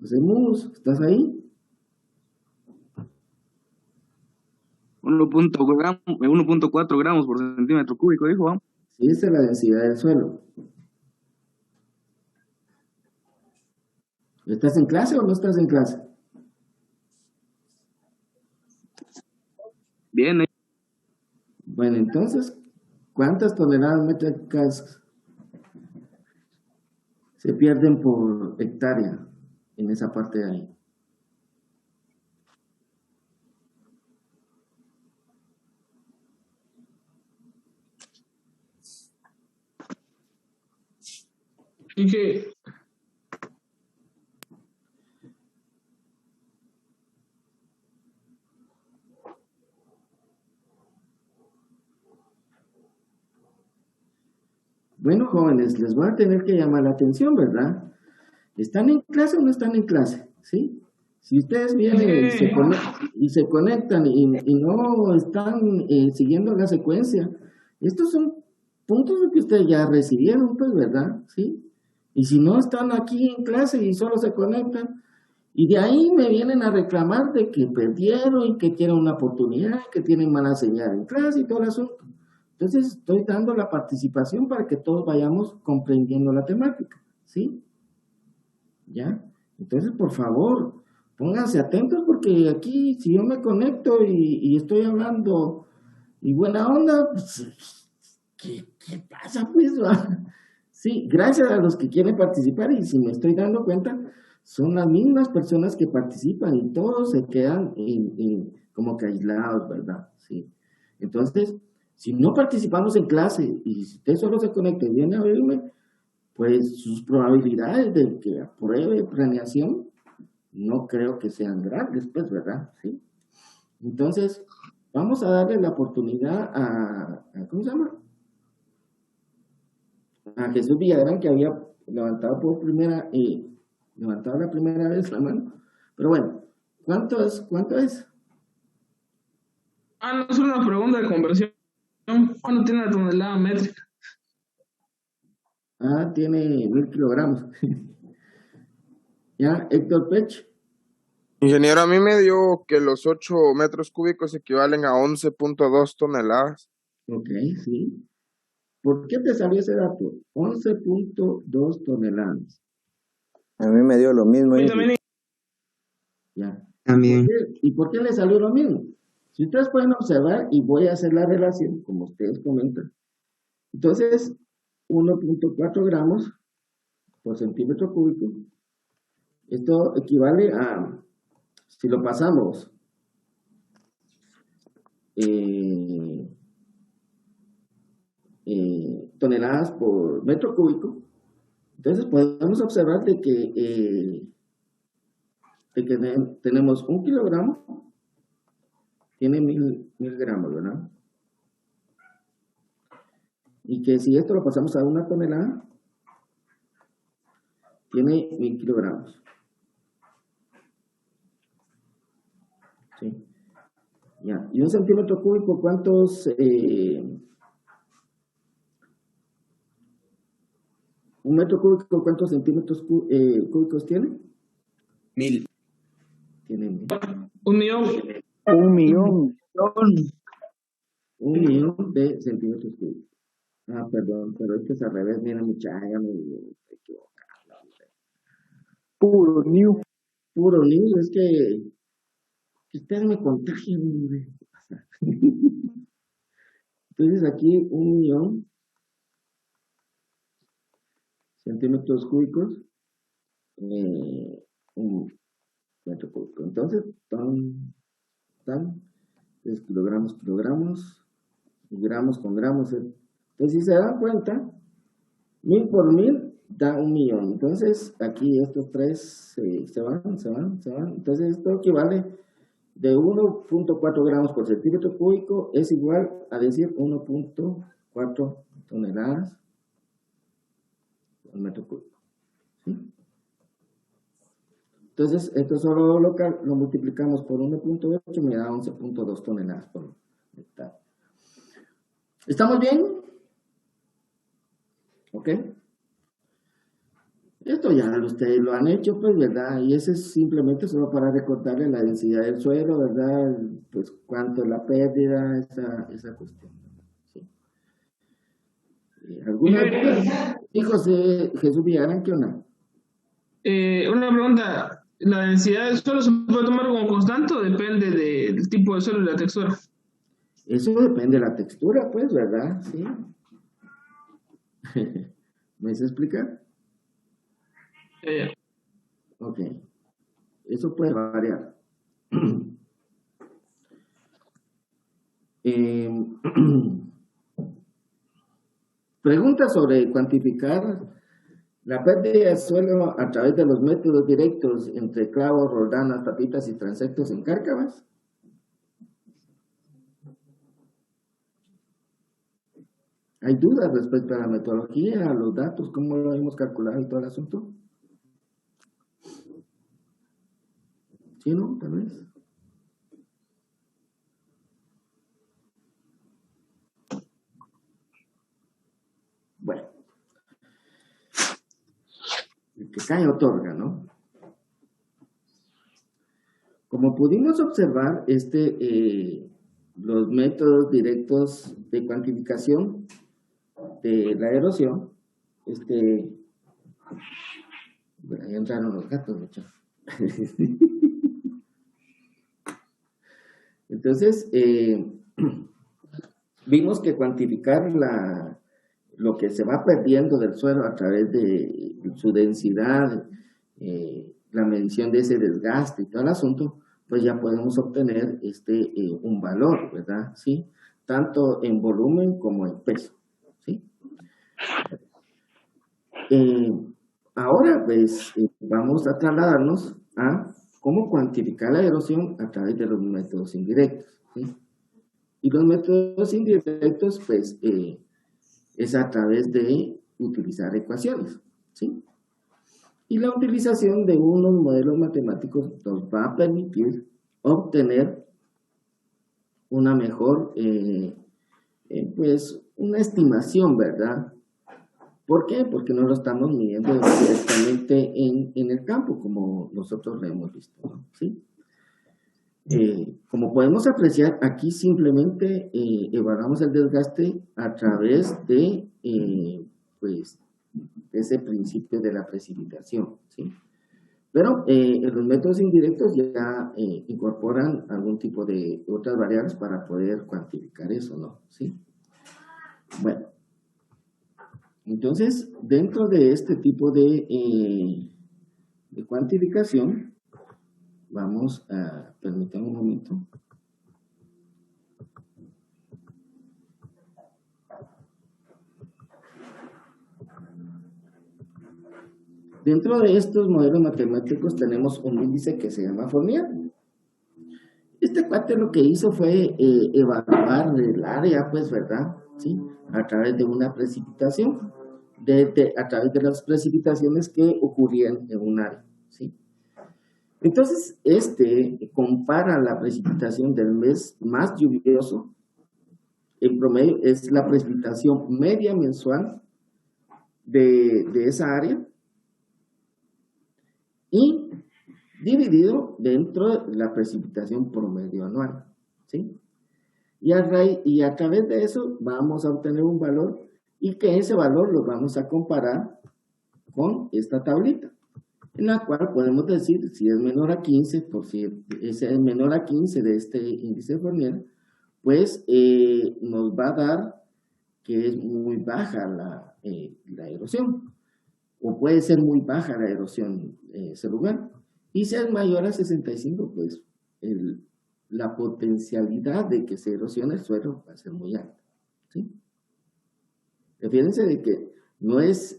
Hacemos, ¿estás ahí? 1.4 gramos por centímetro cúbico, dijo, vamos. Sí, esa es la densidad del suelo. ¿Estás en clase o no estás en clase? Bien, Bueno, entonces, ¿cuántas toneladas métricas se pierden por hectárea en esa parte de ahí? Y que, Bueno, jóvenes, les voy a tener que llamar la atención, ¿verdad? ¿Están en clase o no están en clase? ¿Sí? Si ustedes vienen y se conectan y no están siguiendo la secuencia, estos son puntos que ustedes ya recibieron, pues, ¿verdad? ¿Sí? Y si no están aquí en clase y solo se conectan, y de ahí me vienen a reclamar de que perdieron y que quieren una oportunidad, que tienen mala señal en clase y todo el asunto. Entonces estoy dando la participación para que todos vayamos comprendiendo la temática, ¿sí? ¿Ya? Entonces, por favor, pónganse atentos porque aquí si yo me conecto y estoy hablando y buena onda, pues, ¿qué pasa pues? ¿Va? Sí, gracias a los que quieren participar y si me estoy dando cuenta, son las mismas personas que participan y todos se quedan como que aislados, ¿verdad? Sí. Entonces, si no participamos en clase y si usted solo se conecta y viene a oírme, pues sus probabilidades de que apruebe planeación no creo que sean grandes, pues, ¿verdad? Sí. Entonces, vamos a darle la oportunidad ¿cómo se llama? A Jesús Villagrán, que había levantado la primera vez la mano. Pero bueno, ¿cuánto es? no es una pregunta de conversión. ¿Cuánto tiene la tonelada métrica? Tiene 1000 kilogramos. Ya, Héctor Pech. Ingeniero, a mí me dio que los 8 metros cúbicos equivalen a 11.2 toneladas. Ok, sí. ¿Por qué te salió ese dato? 11.2 toneladas. A mí me dio lo mismo. Y también, Ya. También. ¿Y por qué le salió lo mismo? Si ustedes pueden observar, y voy a hacer la relación, como ustedes comentan. Entonces, 1.4 gramos por centímetro cúbico. Esto equivale a, si lo pasamos toneladas por metro cúbico, entonces podemos observar de que tenemos 1 kilogramo, tiene 1000 gramos, ¿verdad? Y que si esto lo pasamos a 1 tonelada, tiene 1000 kilogramos. ¿Sí? Ya. ¿Y un centímetro cúbico cuántos? ¿Un metro cúbico cuántos centímetros cúbicos tiene? 1000. Tiene 1000. 1.000.000. 1.000.000. 1.000.000 de centímetros cúbicos. Perdón, pero esto es al revés, mira muchacha, me equivoqué. Puro new. Puro niño, es que ustedes me contagian, hombre. ¿Qué pasa? Entonces aquí 1.000.000 centímetros cúbicos, un metro cúbico. Entonces, entonces kilogramos, y gramos con gramos, Entonces, si se dan cuenta, 1000 por 1000 da 1.000.000. Entonces, aquí estos tres se van. Entonces, esto equivale de 1.4 gramos por centímetro cúbico, es igual a decir 1.4 toneladas por metro cúbico. ¿Sí? Entonces, esto solo lo multiplicamos por 1.8, me da 11.2 toneladas por hectárea. ¿Estamos bien? ¿Ok? Esto ya ustedes lo han hecho, pues, ¿verdad? Y ese es simplemente solo para recordarle la densidad del suelo, ¿verdad? Pues, cuánto es la pérdida, esa cuestión. ¿Sí? ¿Alguna duda? Hijos de Jesús Villarán, ¿qué onda? Una pregunta, ¿la densidad del suelo se puede tomar como constante o depende del tipo de suelo y la textura? Eso depende de la textura, pues, ¿verdad? Sí. ¿Me hice explicar? Ok. Eso puede variar. Pregunta sobre cuantificar la pérdida de suelo a través de los métodos directos entre clavos, roldanas, tapitas y transectos en cárcavas. ¿Hay dudas respecto a la metodología, a los datos, cómo lo hemos calculado y todo el asunto? ¿Sí, no? Tal vez. Bueno. El que cae otorga, ¿no? Como pudimos observar, los métodos directos de cuantificación de la erosión, bueno, ahí entraron los gatos, muchachos. Entonces, vimos que cuantificar lo que se va perdiendo del suelo a través de su densidad, la medición de ese desgaste y todo el asunto, pues ya podemos obtener un valor, ¿verdad? ¿Sí? Tanto en volumen como en peso, ¿sí? Ahora, pues, vamos a trasladarnos a cómo cuantificar la erosión a través de los métodos indirectos, ¿sí? Y los métodos indirectos, pues, es a través de utilizar ecuaciones, ¿sí? Y la utilización de unos modelos matemáticos nos va a permitir obtener una mejor, pues, una estimación, ¿verdad? ¿Por qué? Porque no lo estamos midiendo directamente en el campo, como nosotros lo hemos visto, ¿no? ¿Sí? Como podemos apreciar, aquí simplemente evaluamos el desgaste a través de, pues, ese principio de la precipitación, ¿sí? Pero en los métodos indirectos ya incorporan algún tipo de otras variables para poder cuantificar eso, ¿no? ¿Sí? Bueno, entonces, dentro de este tipo de cuantificación, vamos a, permítanme un momento. Dentro de estos modelos matemáticos tenemos un índice que se llama Fournier. Este cuate lo que hizo fue evaluar el área, pues, ¿verdad? ¿Sí? A través de una precipitación, a través de las precipitaciones que ocurrían en un área, ¿sí? Entonces, compara la precipitación del mes más lluvioso, en promedio es la precipitación media mensual de esa área, y dividido dentro de la precipitación promedio anual, ¿sí? Y a través de eso vamos a obtener un valor, y que ese valor lo vamos a comparar con esta tablita, en la cual podemos decir si es menor a 15, por si es menor a 15 de este índice de Fournier, pues nos va a dar que es muy baja la erosión, o puede ser muy baja la erosión en ese lugar. Y si es mayor a 65, pues la potencialidad de que se erosione el suelo va a ser muy alta, ¿sí? Fíjense de que no es,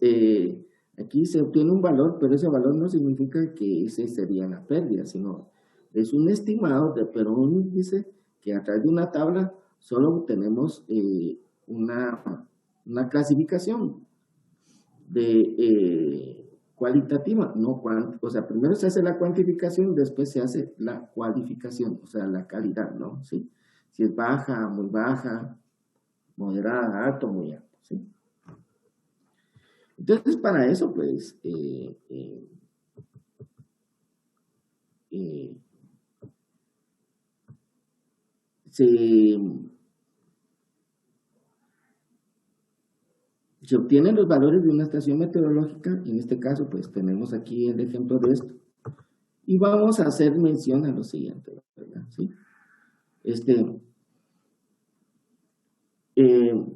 aquí se obtiene un valor, pero ese valor no significa que ese sería la pérdida, sino es un estimado, pero un índice que a través de una tabla solo tenemos una clasificación de cualitativa, no o sea, primero se hace la cuantificación, después se hace la cualificación, o sea, la calidad, ¿no? ¿Sí? Si es baja, muy baja, moderada, alto, muy alto, ¿sí? Entonces, para eso, pues, se obtienen los valores de una estación meteorológica. En este caso, pues, tenemos aquí el ejemplo de esto. Y vamos a hacer mención a lo siguiente, ¿verdad? ¿Sí?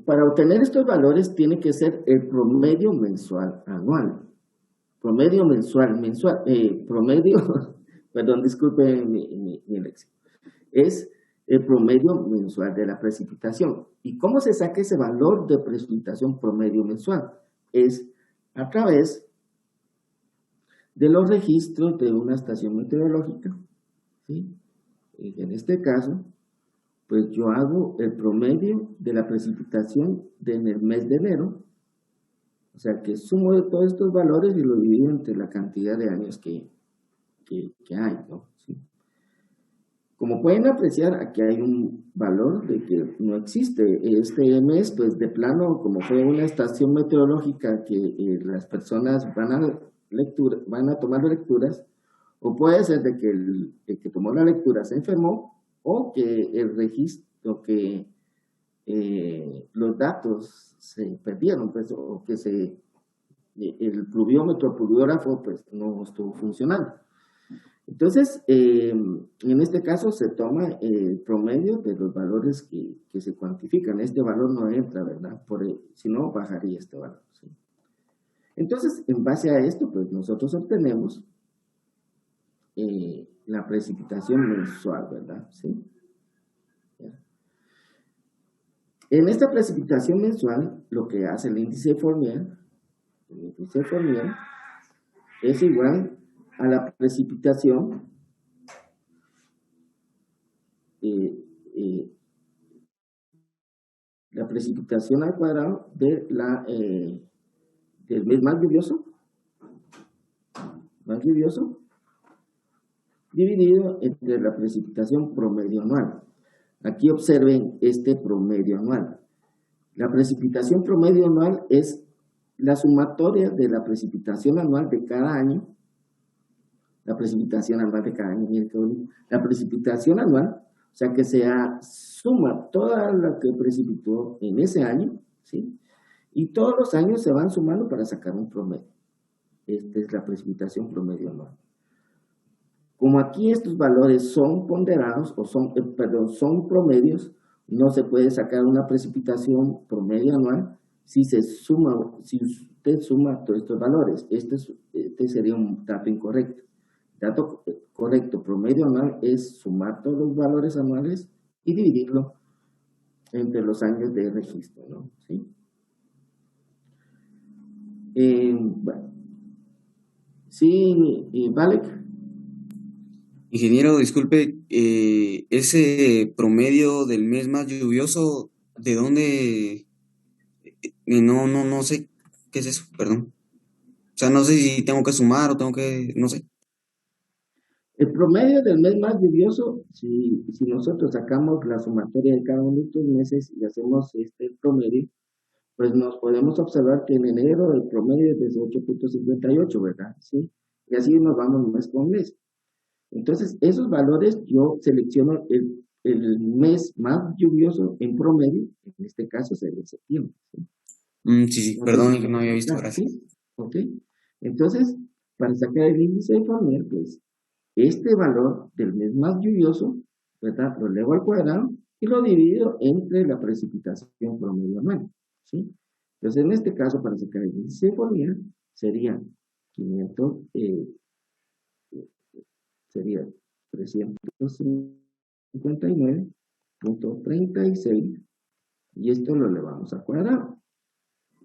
Para obtener estos valores tiene que ser el promedio mensual anual. Promedio mensual, promedio, perdón, disculpen mi léxico. Es el promedio mensual de la precipitación. ¿Y cómo se saca ese valor de precipitación promedio mensual? Es a través de los registros de una estación meteorológica, ¿sí? En este caso, pues yo hago el promedio de la precipitación en el mes de enero, o sea que sumo de todos estos valores y lo divido entre la cantidad de años que hay, ¿no? ¿Sí? Como pueden apreciar, aquí hay un valor de que no existe. Este mes, pues de plano, como fue una estación meteorológica que las personas van a tomar lecturas, o puede ser de que el que tomó la lectura se enfermó, o que el registro, que los datos se perdieron, pues, o que el pluviómetro, el pluviógrafo, pues no estuvo funcionando. Entonces, en este caso se toma el promedio de los valores que se cuantifican. Este valor no entra, ¿verdad? Si no, bajaría este valor, ¿sí? Entonces, en base a esto, pues nosotros obtenemos la precipitación mensual, ¿verdad? ¿Sí? En esta precipitación mensual, lo que hace el índice de Fournier es igual a la precipitación al cuadrado del mes más lluvioso, dividido entre la precipitación promedio anual. Aquí observen este promedio anual. La precipitación promedio anual es la sumatoria de la precipitación anual de cada año. La precipitación anual de cada año, la precipitación anual, o sea que suma toda la que precipitó en ese año, ¿sí? Y todos los años se van sumando para sacar un promedio. Esta es la precipitación promedio anual. Como aquí estos valores son ponderados, o son promedios, no se puede sacar una precipitación promedio anual si usted suma todos estos valores. Este sería un dato incorrecto. Dato correcto, promedio anual es sumar todos los valores anuales y dividirlo entre los años de registro, ¿no? ¿Sí? Bueno. Sí, Valek. Ingeniero, disculpe, ese promedio del mes más lluvioso, ¿de dónde? No sé qué es eso, perdón. O sea, no sé si tengo que sumar o no sé. El promedio del mes más lluvioso, si nosotros sacamos la sumatoria de cada uno de estos meses y hacemos este promedio, pues nos podemos observar que en enero el promedio es de 8.58, ¿verdad? ¿Sí? Y así nos vamos mes con mes. Entonces, esos valores yo selecciono el mes más lluvioso en promedio, en este caso sería septiembre. ¿Sí? Sí, perdón, que no había visto, gracias. ¿Sí? ¿Ok? Entonces, para sacar el índice de Fournier, pues, este valor del mes más lluvioso, ¿verdad? Lo elevo al cuadrado y lo divido entre la precipitación promedio anual, ¿sí? Entonces, en este caso, para sacar el índice de Fournier, sería 359.36 y esto lo elevamos al cuadrado.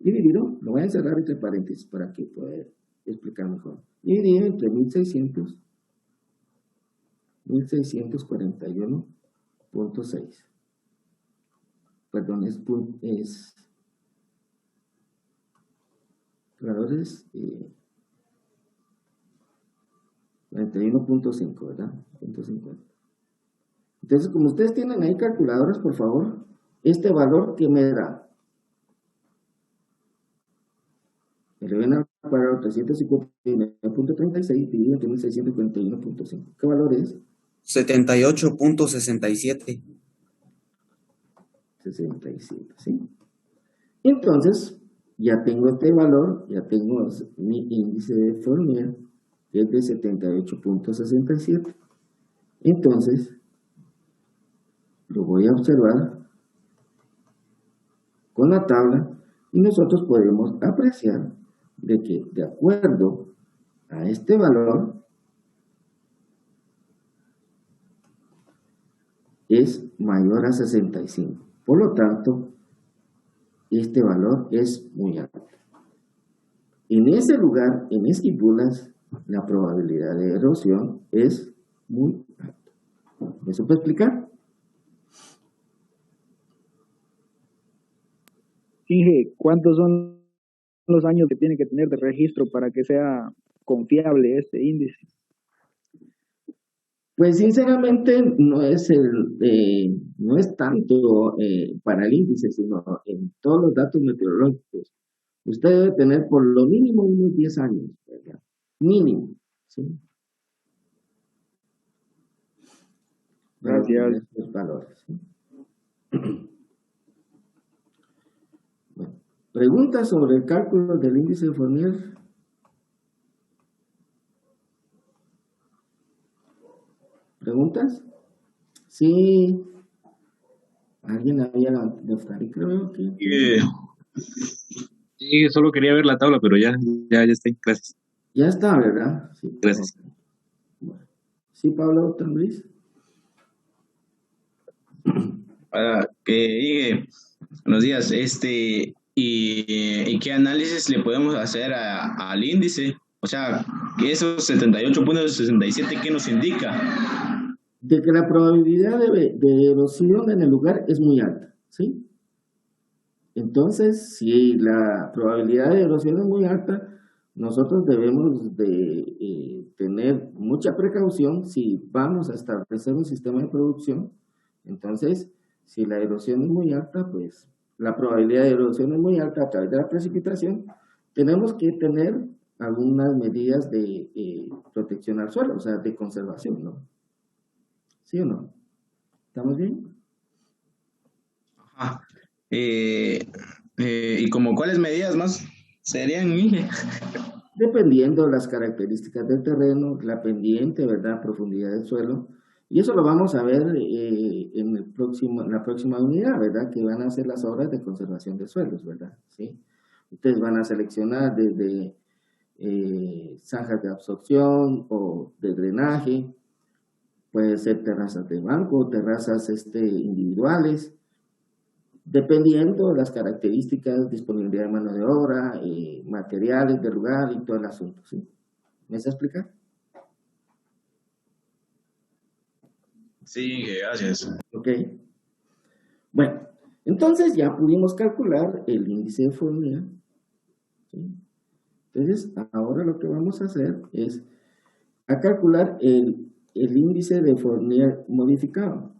dividido, lo voy a encerrar entre paréntesis para que pueda explicar mejor, dividido entre 1641.6. Perdón, valores 41.5, ¿verdad? 0.50. Entonces, como ustedes tienen ahí calculadoras, por favor, este valor que me da, eleven al cuadrado 359.36 dividido entre 1641.5. ¿Qué valor es? 78.67. 67, ¿sí? Entonces, ya tengo este valor, ya tengo mi índice de Fournier, que es de 78.67. Entonces, lo voy a observar con la tabla y nosotros podemos apreciar de que de acuerdo a este valor es mayor a 65. Por lo tanto, este valor es muy alto. En ese lugar, en Esquipulas, la probabilidad de erosión es muy alta. ¿Me supo explicar? Inge, ¿cuántos son los años que tiene que tener de registro para que sea confiable este índice? Pues sinceramente no es tanto para el índice, sino en todos los datos meteorológicos. Usted debe tener por lo mínimo unos 10 años, ¿verdad? Mínimo, ¿sí? Gracias. Los valores, ¿sí? Bueno, preguntas sobre el cálculo del índice de Fournier. ¿Preguntas? Sí. ¿Alguien había Neftali, creo que? Sí, solo quería ver la tabla, pero ya está. Gracias. Ya está, ¿verdad? Sí. Gracias. Bueno. Sí, Pablo, ¿tan Luis? Buenos días. ¿Y qué análisis le podemos hacer al índice? O sea, que esos 78.67, ¿qué nos indica? De que la probabilidad de erosión en el lugar es muy alta, ¿sí? Entonces, si la probabilidad de erosión es muy alta, nosotros debemos de tener mucha precaución si vamos a establecer un sistema de producción. Entonces, si la erosión es muy alta, pues la probabilidad de erosión es muy alta a través de la precipitación, tenemos que tener algunas medidas de protección al suelo, o sea, de conservación, ¿no? ¿Sí o no? ¿Estamos bien? Ajá. ¿Y como cuáles medidas más serían, Inge? Dependiendo de las características del terreno, la pendiente, ¿verdad? Profundidad del suelo. Y eso lo vamos a ver en la próxima unidad, ¿verdad? Que van a ser las obras de conservación de suelos, ¿verdad? ¿Sí? Ustedes van a seleccionar desde zanjas de absorción o de drenaje, puede ser terrazas de banco, terrazas individuales, dependiendo de las características, disponibilidad de mano de obra, materiales del lugar y todo el asunto, ¿sí? ¿Me vas a explicar? Sí, gracias. Ok. Bueno, entonces ya pudimos calcular el índice de Fournier, ¿sí? Entonces, ahora lo que vamos a hacer es a calcular el índice de Fournier modificado.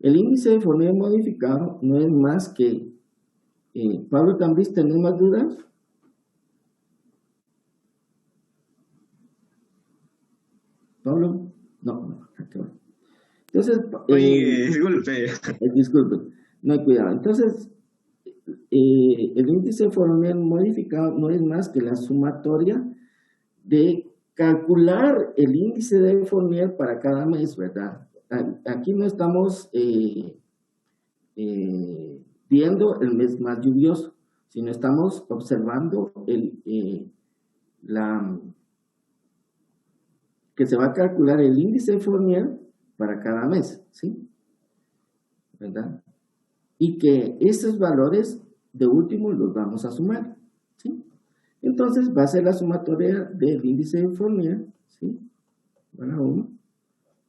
El índice de Fournier modificado no es más que, Pablo Tambris, ¿tenés más dudas? Pablo, no, entonces, disculpe. Disculpe, no hay cuidado. Entonces, el índice de Fournier modificado no es más que la sumatoria de calcular el índice de Fournier para cada mes, ¿verdad? Aquí no estamos viendo el mes más lluvioso, sino estamos observando que se va a calcular el índice de Fournier para cada mes, ¿sí? ¿Verdad? Y que esos valores de último los vamos a sumar, ¿sí? Entonces va a ser la sumatoria del índice de Fournier, ¿sí? Para 1,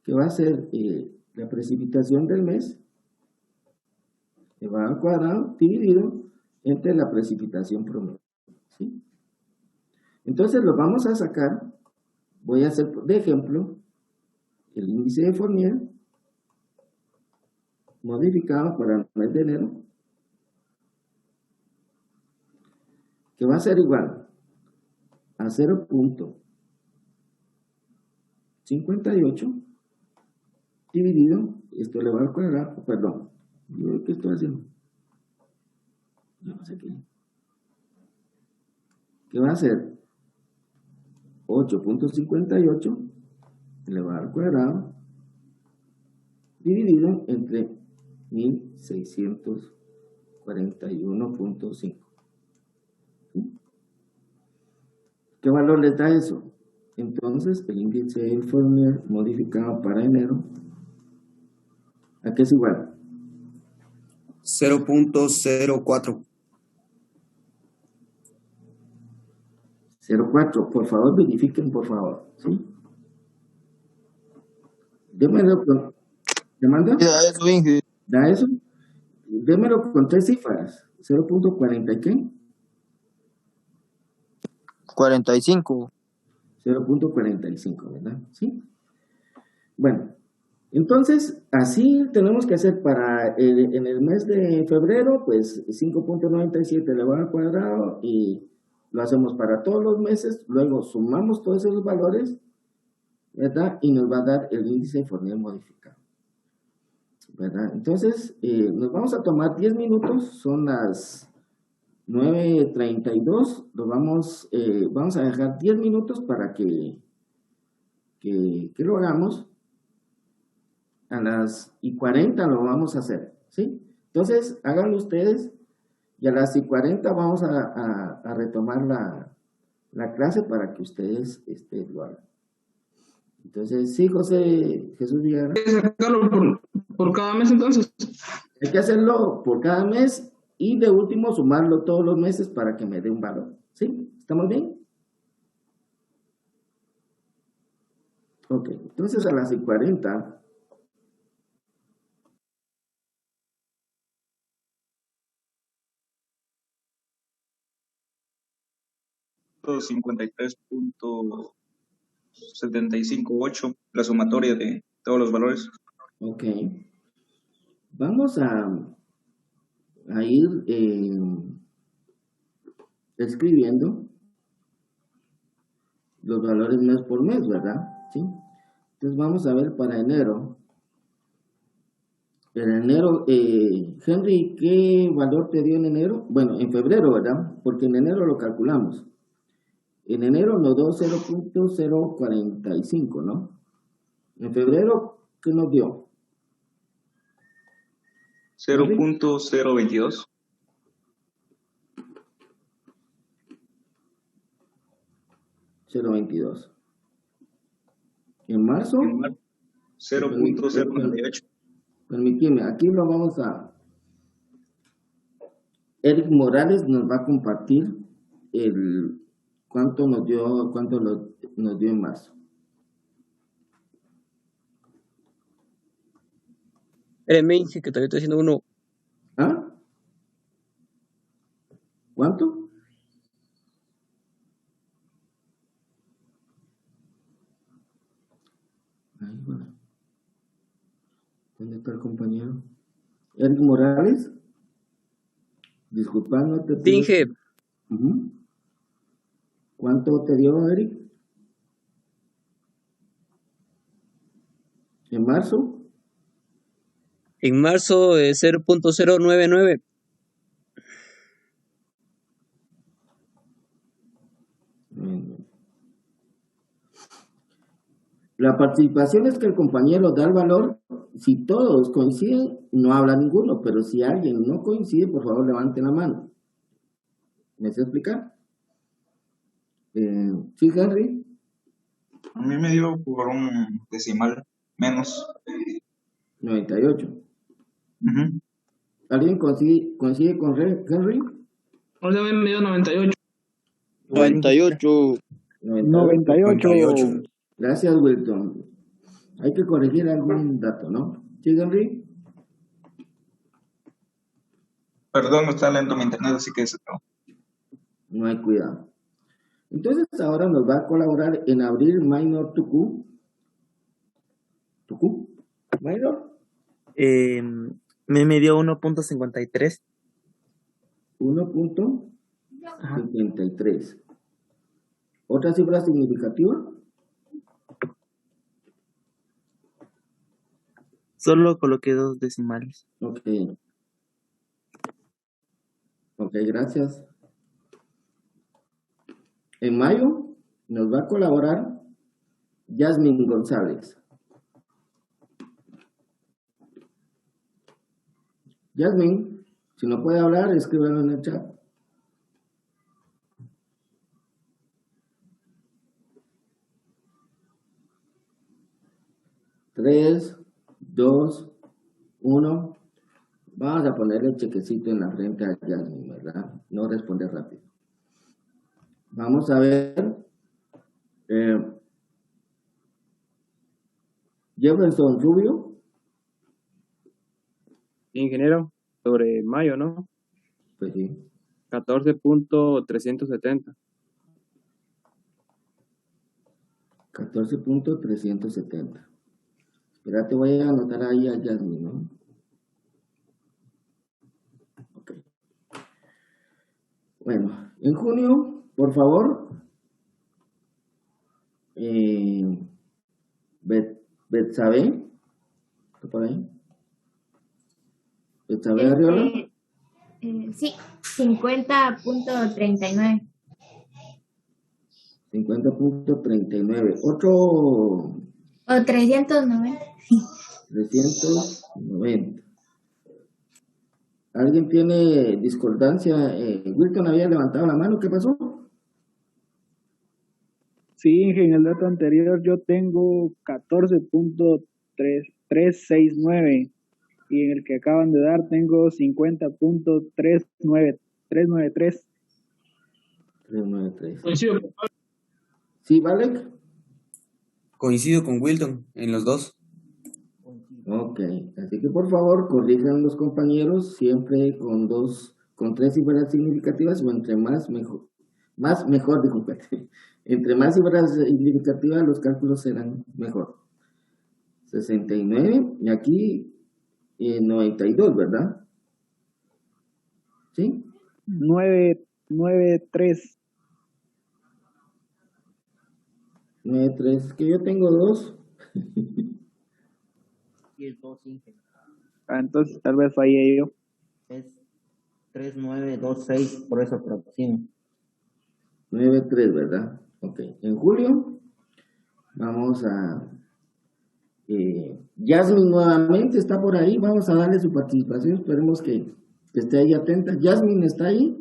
que va a ser la precipitación del mes elevado al cuadrado dividido entre la precipitación promedio, ¿sí? Entonces lo vamos a sacar, voy a hacer de ejemplo el índice de Fournier modificado para el mes de enero, que va a ser igual a 0.58 dividido, esto elevado al cuadrado, perdón, ¿qué estoy haciendo? Yo no sé qué. Que va a ser 8.58 elevado al cuadrado dividido entre 1641.5. ¿Sí? ¿Qué valor les da eso? Entonces, el índice de Fournier modificado para enero, ¿a qué es igual? 0.04. 0.4. Por favor, verifiquen, por favor. ¿Sí? Démelo con... ¿Te manda? ¿Da eso? Démelo con 3 cifras. 0.40 y qué? 45. 0.45, ¿verdad? ¿Sí? Bueno, entonces, así tenemos que hacer para en el mes de febrero, pues 5.97 elevado al cuadrado, y lo hacemos para todos los meses, luego sumamos todos esos valores, ¿verdad? Y nos va a dar el índice de Fournier modificado, ¿verdad? Entonces, nos vamos a tomar 10 minutos, son las 9:32, vamos a dejar 10 minutos para que lo hagamos. A las 40 lo vamos a hacer, ¿sí? Entonces, háganlo ustedes y a las 40 vamos a retomar la clase para que ustedes lo hagan. Entonces, sí, José Jesús Villarreal. ¿Hay que sacarlo por cada mes entonces? Hay que hacerlo por cada mes y de último sumarlo todos los meses para que me dé un valor, ¿sí? ¿Estamos bien? Ok, entonces a las 40... 53.758, la sumatoria de todos los valores. Ok. Vamos a ir escribiendo los valores mes por mes, ¿verdad? ¿Sí? Entonces vamos a ver para enero. En enero, Henry, ¿qué valor te dio en enero? Bueno, en febrero, ¿verdad? Porque en enero lo calculamos. En enero nos dio 0.045, ¿no? En febrero, ¿qué nos dio? 0.022. 0.22. En marzo, 0.098. Permíteme, aquí lo vamos a... Eric Morales nos va a compartir cuánto nos dio en marzo. Me dije que todavía estoy haciendo uno. ¿Ah? ¿Cuánto? Ahí va. ¿Dónde está el compañero? Eric Morales. Disculpa, no te... Dije. ¿Cuánto te dio, Eric? ¿En marzo? En marzo 0.099. La participación es que el compañero da el valor. Si todos coinciden, no habla ninguno, pero si alguien no coincide, por favor levante la mano. ¿Me sé explicar? ¿Sí, Henry? A mí me dio por un decimal menos. 98. ¿Alguien coincide con Henry? O sea, me dio 98. 98. 98. Gracias, Wilton. Hay que corregir algún dato, ¿no? ¿Sí, Henry? Perdón, está lento mi internet, así que eso no. No hay cuidado. Entonces ahora nos va a colaborar en abrir Minor Tuku. ¿Tuku? ¿Minor? Me dio 1.53. 1.73. ¿Otra cifra significativa? Solo coloqué 2 decimales. Ok. Ok, gracias. En mayo nos va a colaborar Yasmin González. Yasmin, si no puede hablar, escríbalo en el chat. Tres, dos, uno. Vamos a ponerle el chequecito en la frente a Yasmin, ¿verdad? No responde rápido. Vamos a ver. Jefferson Rubio. Ingeniero, sobre mayo, ¿no? Pues sí. 14.370. 14.370. Espérate, voy a anotar ahí a Yasmin, ¿no? Ok. Bueno, en junio, por favor, Betsabe, ¿está por ahí? Betsabe Arriola. Sí, 50.39. 50.39. Otro. O 390. 390. ¿Alguien tiene discordancia? Wilton había levantado la mano, ¿qué pasó? Sí, en el dato anterior yo tengo 14.369 y en el que acaban de dar tengo 50.393. 393. Coincido. ¿Sí, Valek? Coincido con Wilton en los dos. Ok, así que por favor corrijan los compañeros siempre con tres cifras significativas o entre más mejor. Más mejor, disculpe. Entre más cifras significativas los cálculos serán mejor. 69 y aquí 92, ¿verdad? ¿Sí? 993. 93, que yo tengo 2. Y el 2, ingeniero. Entonces tal vez fallé yo. Es 3926, por eso aproximo. 93, ¿verdad? Ok. En julio vamos a... Yasmin nuevamente está por ahí. Vamos a darle su participación. Esperemos que esté ahí atenta. Yasmin, ¿está ahí?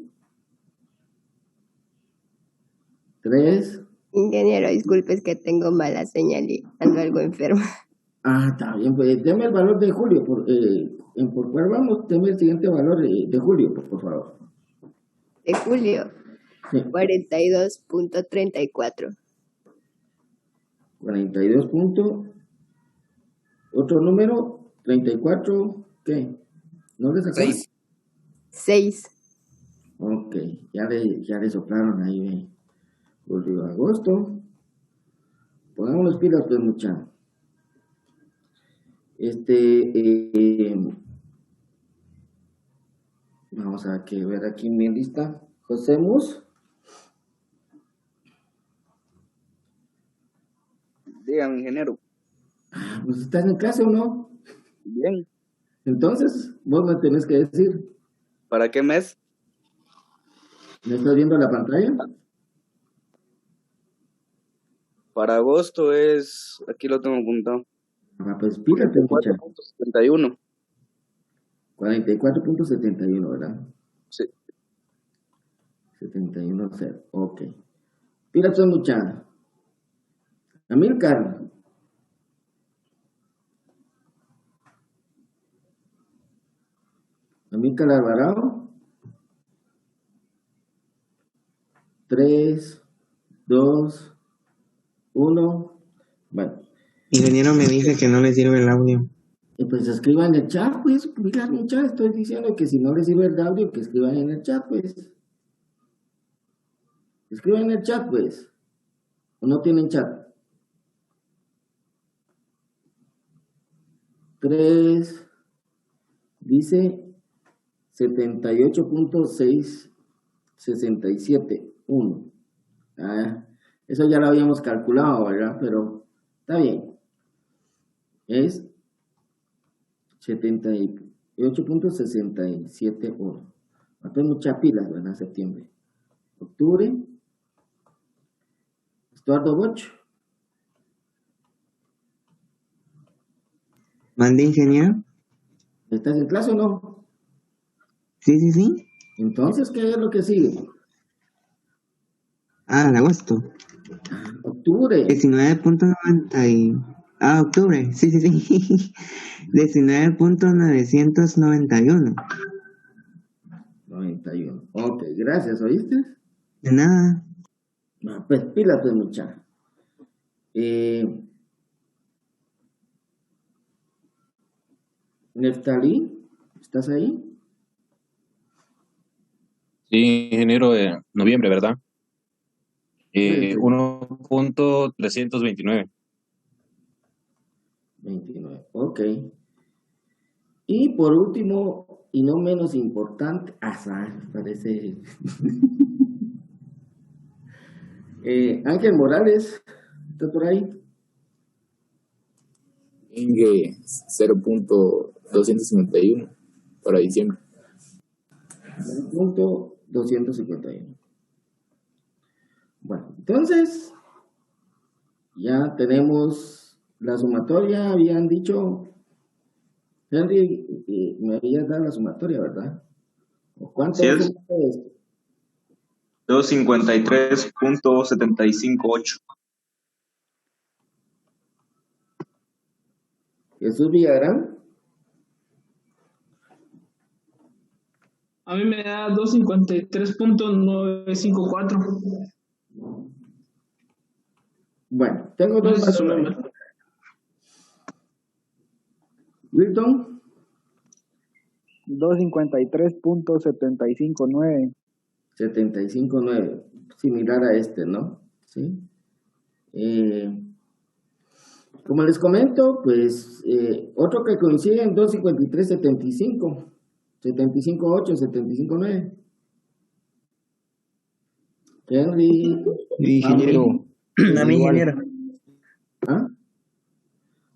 3. Ingeniero, disculpe, es que tengo mala señal y ando algo enferma. Está bien. Pues deme el valor de julio. ¿Por cuál vamos? Deme el siguiente valor de julio, por favor. De julio, Sí. 42.34. 42 puntos. Otro número, 34, ¿qué? ¿No le sacó? 6. Ok, ya le soplaron ahí, julio, agosto. Pongamos las pilas, pues, mucha. Vamos a ver aquí en mi lista. José Mus. Dígame, ingeniero. Pues, ¿estás en clase o no? Bien. Entonces, vos me tenés que decir. ¿Para qué mes? ¿Me estás viendo la pantalla? Para agosto es, aquí lo tengo apuntado. Pues pídate, mucha. 4.71. 44.71, ¿verdad? Sí. 71.0. Ok. Pídate, mucha. Amílcar. Amílcar Alvarado. 3, 2, 1. Bueno. Ingeniero me dice que no le sirve el audio. Pues escriban en el chat, pues. Miren en el chat, estoy diciendo que si no les sirve el audio, que escriban en el chat, pues. Escriban en el chat, pues. ¿O no tienen chat? 3, dice 78.667.1. Eso ya lo habíamos calculado, ¿verdad? Pero está bien. Es 78.671. Va a tener muchas pilas, ¿verdad? Septiembre. Octubre. Estuardo Boch. ¿Mande, ingeniero? ¿Estás en clase o no? Sí, sí, sí. Entonces, ¿qué es lo que sigue? En agosto. Octubre. 19.90 y... octubre. Sí, sí, sí. 19.991. 91. Ok, gracias, ¿oíste? De nada. Pues pílate, muchacha. Neftalí, ¿estás ahí? Sí, enero de noviembre, ¿verdad? 1.329. 29, ok. Y por último, y no menos importante, parece... Ángel Morales, ¿está por ahí? Inge 0.251 para diciembre. 0.251. Bueno, entonces ya tenemos la sumatoria. Habían dicho, Henry, me habías dado la sumatoria, ¿verdad? ¿Cuánto Sí, es es 253.758. Jesús Villagrán? A mí me da 253.954. Bueno, tengo No dos sé si sumé valores. mal. Wilton, 253.759. 75.9, similar a este, ¿no? Sí. Como les comento, pues otro que coincide en 253.75, 75.8, 75.9. Henry, Ingeniero. Dame, ingeniero. ¿Ah?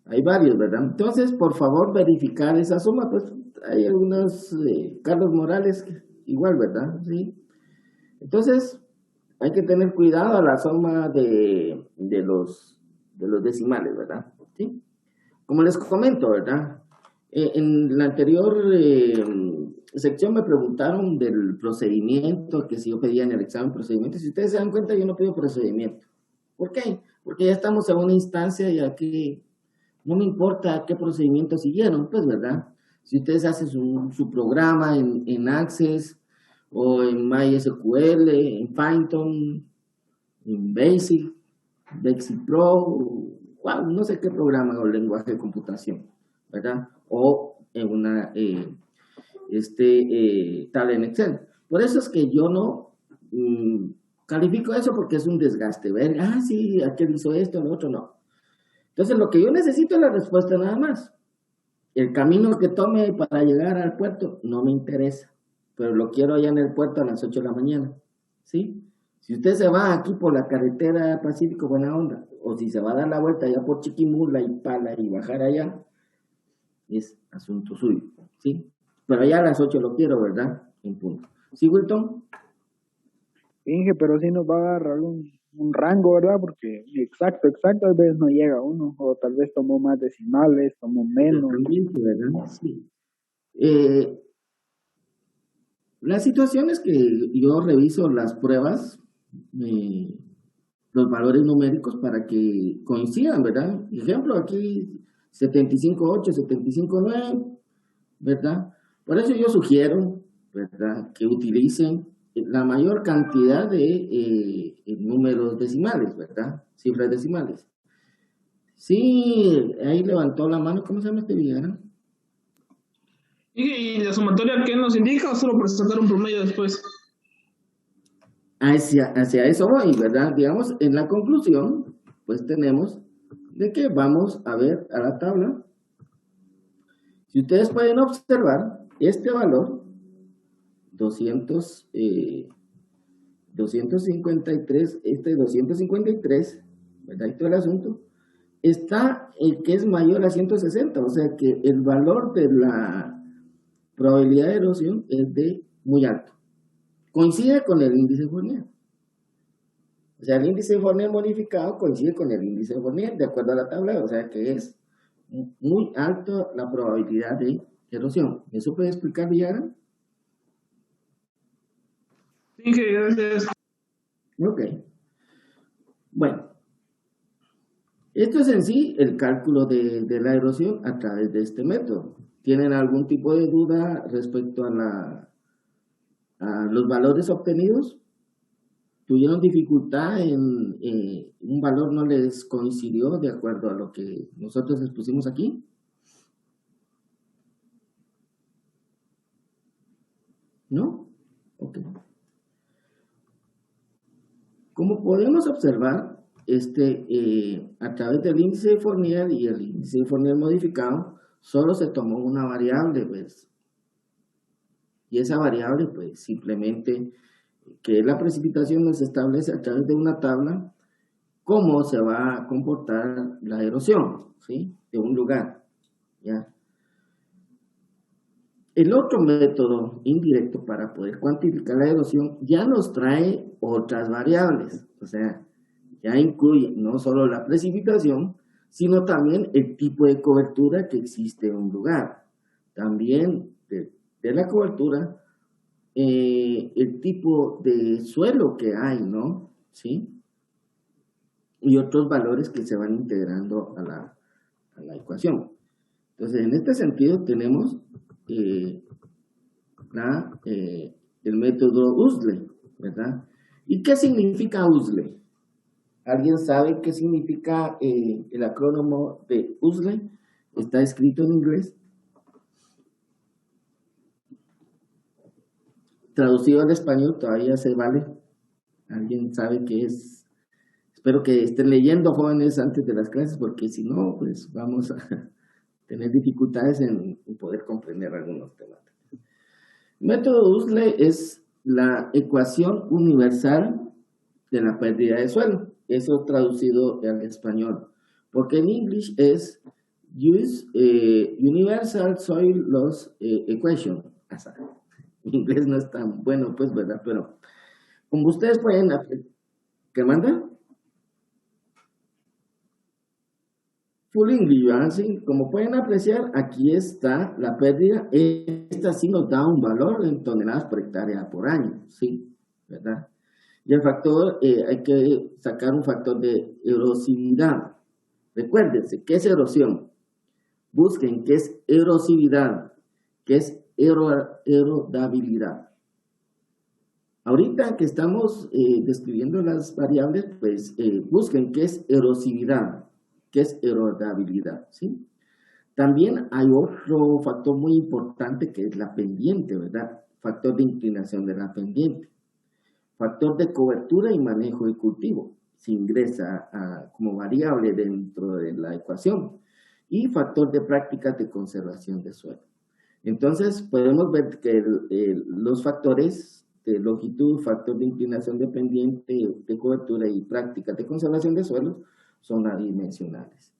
Hay varios, ¿verdad? Entonces, por favor, verificar esa suma, pues hay algunos, Carlos Morales, igual, ¿verdad? Sí. Entonces, hay que tener cuidado a la suma de los decimales, ¿verdad? ¿Sí? Como les comento, ¿verdad? En la anterior sección me preguntaron del procedimiento que si yo pedía en el examen procedimiento. Si ustedes se dan cuenta, yo no pido procedimiento. ¿Por qué? Porque ya estamos en una instancia y aquí no me importa qué procedimiento siguieron, pues, ¿verdad? Si ustedes hacen su programa en Access o en MySQL, en Python, en Basic Pro, wow, no sé qué programa o lenguaje de computación, ¿verdad? O en una tabla en Excel. Por eso es que yo no califico eso porque es un desgaste. Ver, sí, aquel hizo esto, el otro no. Entonces, lo que yo necesito es la respuesta nada más. El camino que tome para llegar al puerto no me interesa, pero lo quiero allá en el puerto a las 8 de la mañana, ¿sí? Si usted se va aquí por la carretera Pacífico, buena onda, o si se va a dar la vuelta allá por Chiquimula y Pala y bajar allá, es asunto suyo, ¿sí? Pero allá a las 8 lo quiero, ¿verdad? En punto. ¿Sí, Wilton? Inge, pero sí nos va a dar un rango, ¿verdad? Porque exacto, a veces no llega uno, o tal vez tomó más decimales, tomó menos. ¿Verdad? Sí. La situación es que yo reviso las pruebas, los valores numéricos para que coincidan, ¿verdad? Ejemplo, aquí 75.8, 75.9, ¿verdad? Por eso yo sugiero, ¿verdad?, que utilicen la mayor cantidad de números decimales, ¿verdad? Cifras decimales. Sí, ahí levantó la mano, ¿cómo se llama este Villarán? ¿Y la sumatoria qué nos indica o solo por sacar un promedio después? Hacia eso voy, ¿verdad? Digamos, en la conclusión, pues tenemos de que vamos a ver a la tabla. Si ustedes pueden observar, este valor, 253, este 253, ¿verdad? Y todo el asunto, está el que es mayor a 160, o sea que el valor de la probabilidad de erosión es de muy alto. Coincide con el índice Fournier. O sea, el índice Fournier modificado coincide con el índice Fournier, de acuerdo a la tabla, o sea que es muy alta la probabilidad de erosión. ¿Eso puede explicar, Villarán? Sí, gracias. Ok. Bueno, esto es en sí el cálculo de la erosión a través de este método. ¿Tienen algún tipo de duda respecto a los valores obtenidos? ¿Tuvieron dificultad en un valor no les coincidió de acuerdo a lo que nosotros les pusimos aquí? ¿No? Ok. Como podemos observar, a través del índice de Fournier y el índice de Fournier modificado, solo se tomó una variable, pues. Y esa variable, pues, simplemente, que la precipitación nos establece a través de una tabla cómo se va a comportar la erosión, ¿sí?, de un lugar, ¿ya? El otro método indirecto para poder cuantificar la erosión ya nos trae otras variables, o sea, ya incluye no solo la precipitación, sino también el tipo de cobertura que existe en un lugar. También de la cobertura, el tipo de suelo que hay, ¿no? ¿Sí? Y otros valores que se van integrando a la ecuación. Entonces, en este sentido tenemos el método USLE, ¿verdad? ¿Y qué significa USLE? ¿Alguien sabe qué significa el acrónimo de USLE? ¿Está escrito en inglés? Traducido al español todavía se vale. ¿Alguien sabe qué es? Espero que estén leyendo, jóvenes, antes de las clases, porque si no, pues vamos a tener dificultades en poder comprender algunos temas. El método USLE es la ecuación universal de la pérdida de suelo. Eso traducido al español. Porque en inglés es Universal Soil Loss Equation. En inglés no es tan bueno, pues, ¿verdad? Pero como ustedes pueden... ¿Qué manda? Full English, ¿verdad? Sí, como pueden apreciar, aquí está la pérdida. Esta sí nos da un valor en toneladas por hectárea por año, ¿sí? ¿Verdad? Y el factor, hay que sacar un factor de erosividad. Recuérdense, ¿qué es erosión? Busquen qué es erosividad, qué es erodabilidad. Ahorita que estamos describiendo las variables, pues busquen qué es erosividad, qué es erodabilidad, ¿sí? También hay otro factor muy importante que es la pendiente, ¿verdad? Factor de inclinación de la pendiente. Factor de cobertura y manejo de cultivo, se ingresa como variable dentro de la ecuación. Y factor de prácticas de conservación de suelo. Entonces, podemos ver que los factores de longitud, factor de inclinación de pendiente, de cobertura y prácticas de conservación de suelo son adimensionales,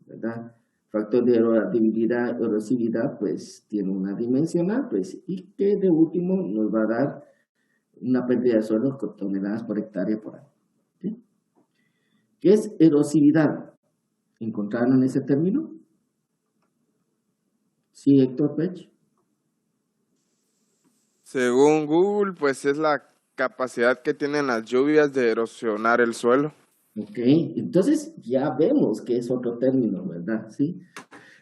¿verdad? Factor de erodabilidad, erosividad, pues tiene una dimensional, pues, y que de último nos va a dar una pérdida de suelo con toneladas por hectárea por año. ¿Sí? ¿Qué es erosividad? ¿Encontraron ese término? Sí, Héctor Pech. Según Google, pues es la capacidad que tienen las lluvias de erosionar el suelo. Ok, entonces ya vemos que es otro término, ¿verdad? ¿Sí?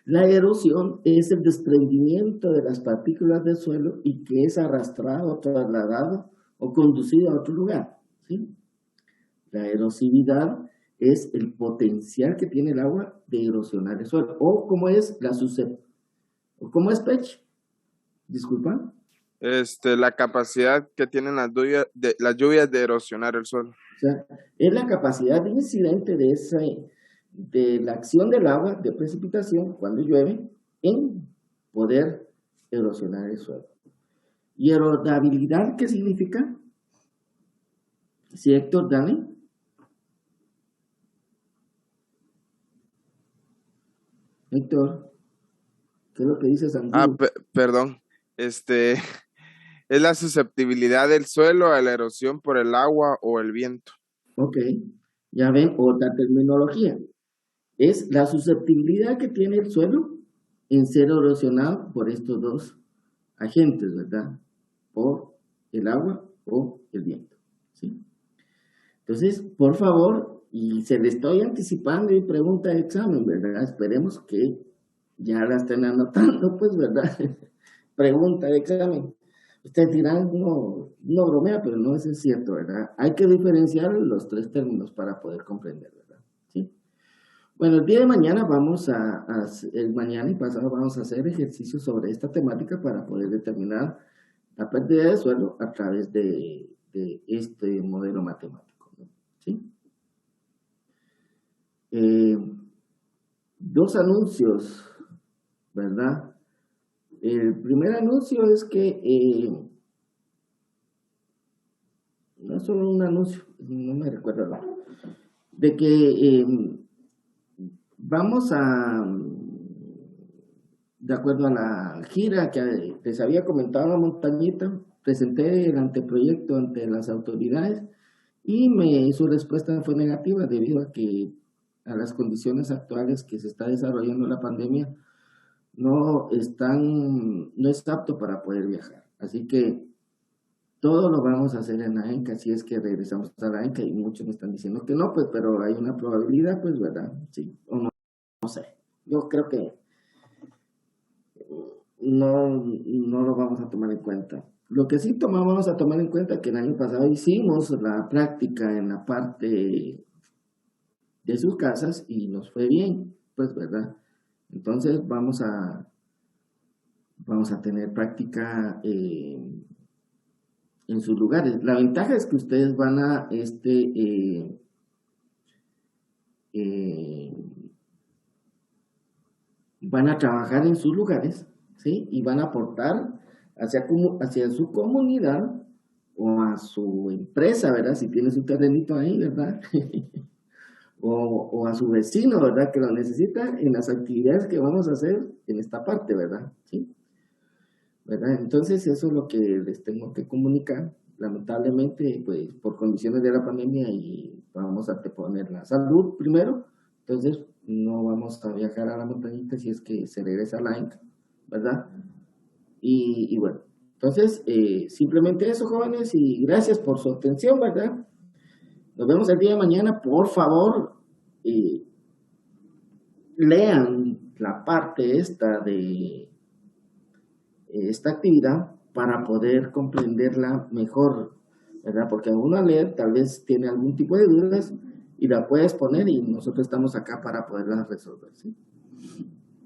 La erosión es el desprendimiento de las partículas del suelo y que es arrastrado, trasladado o conducido a otro lugar, ¿sí? La erosividad es el potencial que tiene el agua de erosionar el suelo. O como es ¿cómo es, Pech? Disculpa. La capacidad que tienen las lluvias de erosionar el suelo. O sea, es la capacidad incidente de la acción del agua, de precipitación, cuando llueve, en poder erosionar el suelo. ¿Y erodabilidad qué significa? Sí, Héctor, dale. Héctor, ¿qué es lo que dices, Andrew? Perdón. Es la susceptibilidad del suelo a la erosión por el agua o el viento. Ok, ya ven, otra terminología. Es la susceptibilidad que tiene el suelo en ser erosionado por estos dos agentes, ¿verdad? Por el agua o el viento, ¿sí? Entonces, por favor, y se le estoy anticipando mi pregunta de examen, ¿verdad? Esperemos que ya la estén anotando, pues, ¿verdad? Pregunta de examen. Ustedes dirán, no bromea, pero no es cierto, ¿verdad? Hay que diferenciar los tres términos para poder comprender, ¿verdad? ¿Sí? Bueno, el día de mañana mañana y pasado vamos a hacer ejercicios sobre esta temática para poder determinar la pérdida de suelo a través de este modelo matemático, ¿no? ¿Sí? Dos anuncios, ¿verdad? El primer anuncio es que, no es solo un anuncio, no me recuerdo, de que vamos de acuerdo a la gira que les había comentado la montañita, presenté el anteproyecto ante las autoridades y su respuesta fue negativa debido a a las condiciones actuales que se está desarrollando la pandemia, no es apto para poder viajar. Así que todo lo vamos a hacer en la ENCA, si es que regresamos a la ENCA, y muchos me están diciendo que no, pues, pero hay una probabilidad, pues, ¿verdad? Sí, o no sé. Yo creo que no lo vamos a tomar en cuenta. Lo que sí vamos a tomar en cuenta es que el año pasado hicimos la práctica en la parte de sus casas y nos fue bien, pues, ¿verdad? Entonces vamos a tener práctica en sus lugares. La ventaja es que ustedes van a trabajar en sus lugares, ¿sí? Y van a aportar hacia su comunidad o a su empresa, ¿verdad? Si tiene su terrenito ahí, ¿verdad? o a su vecino, ¿verdad? Que lo necesita en las actividades que vamos a hacer en esta parte, ¿verdad? ¿Sí? ¿Verdad? Entonces, eso es lo que les tengo que comunicar. Lamentablemente, pues, por condiciones de la pandemia y vamos a poner la salud primero, entonces no vamos a viajar a la montañita si es que se regresa a la ENCA, ¿verdad? Y bueno, entonces, simplemente eso, jóvenes, y gracias por su atención, ¿verdad? Nos vemos el día de mañana. Por favor, lean la parte de esta actividad para poder comprenderla mejor, ¿verdad? Porque a uno al leer tal vez tiene algún tipo de dudas y la puedes poner y nosotros estamos acá para poderlas resolver, ¿sí?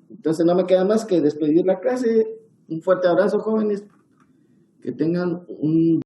Entonces no me queda más que despedir la clase. Un fuerte abrazo, jóvenes. Que tengan un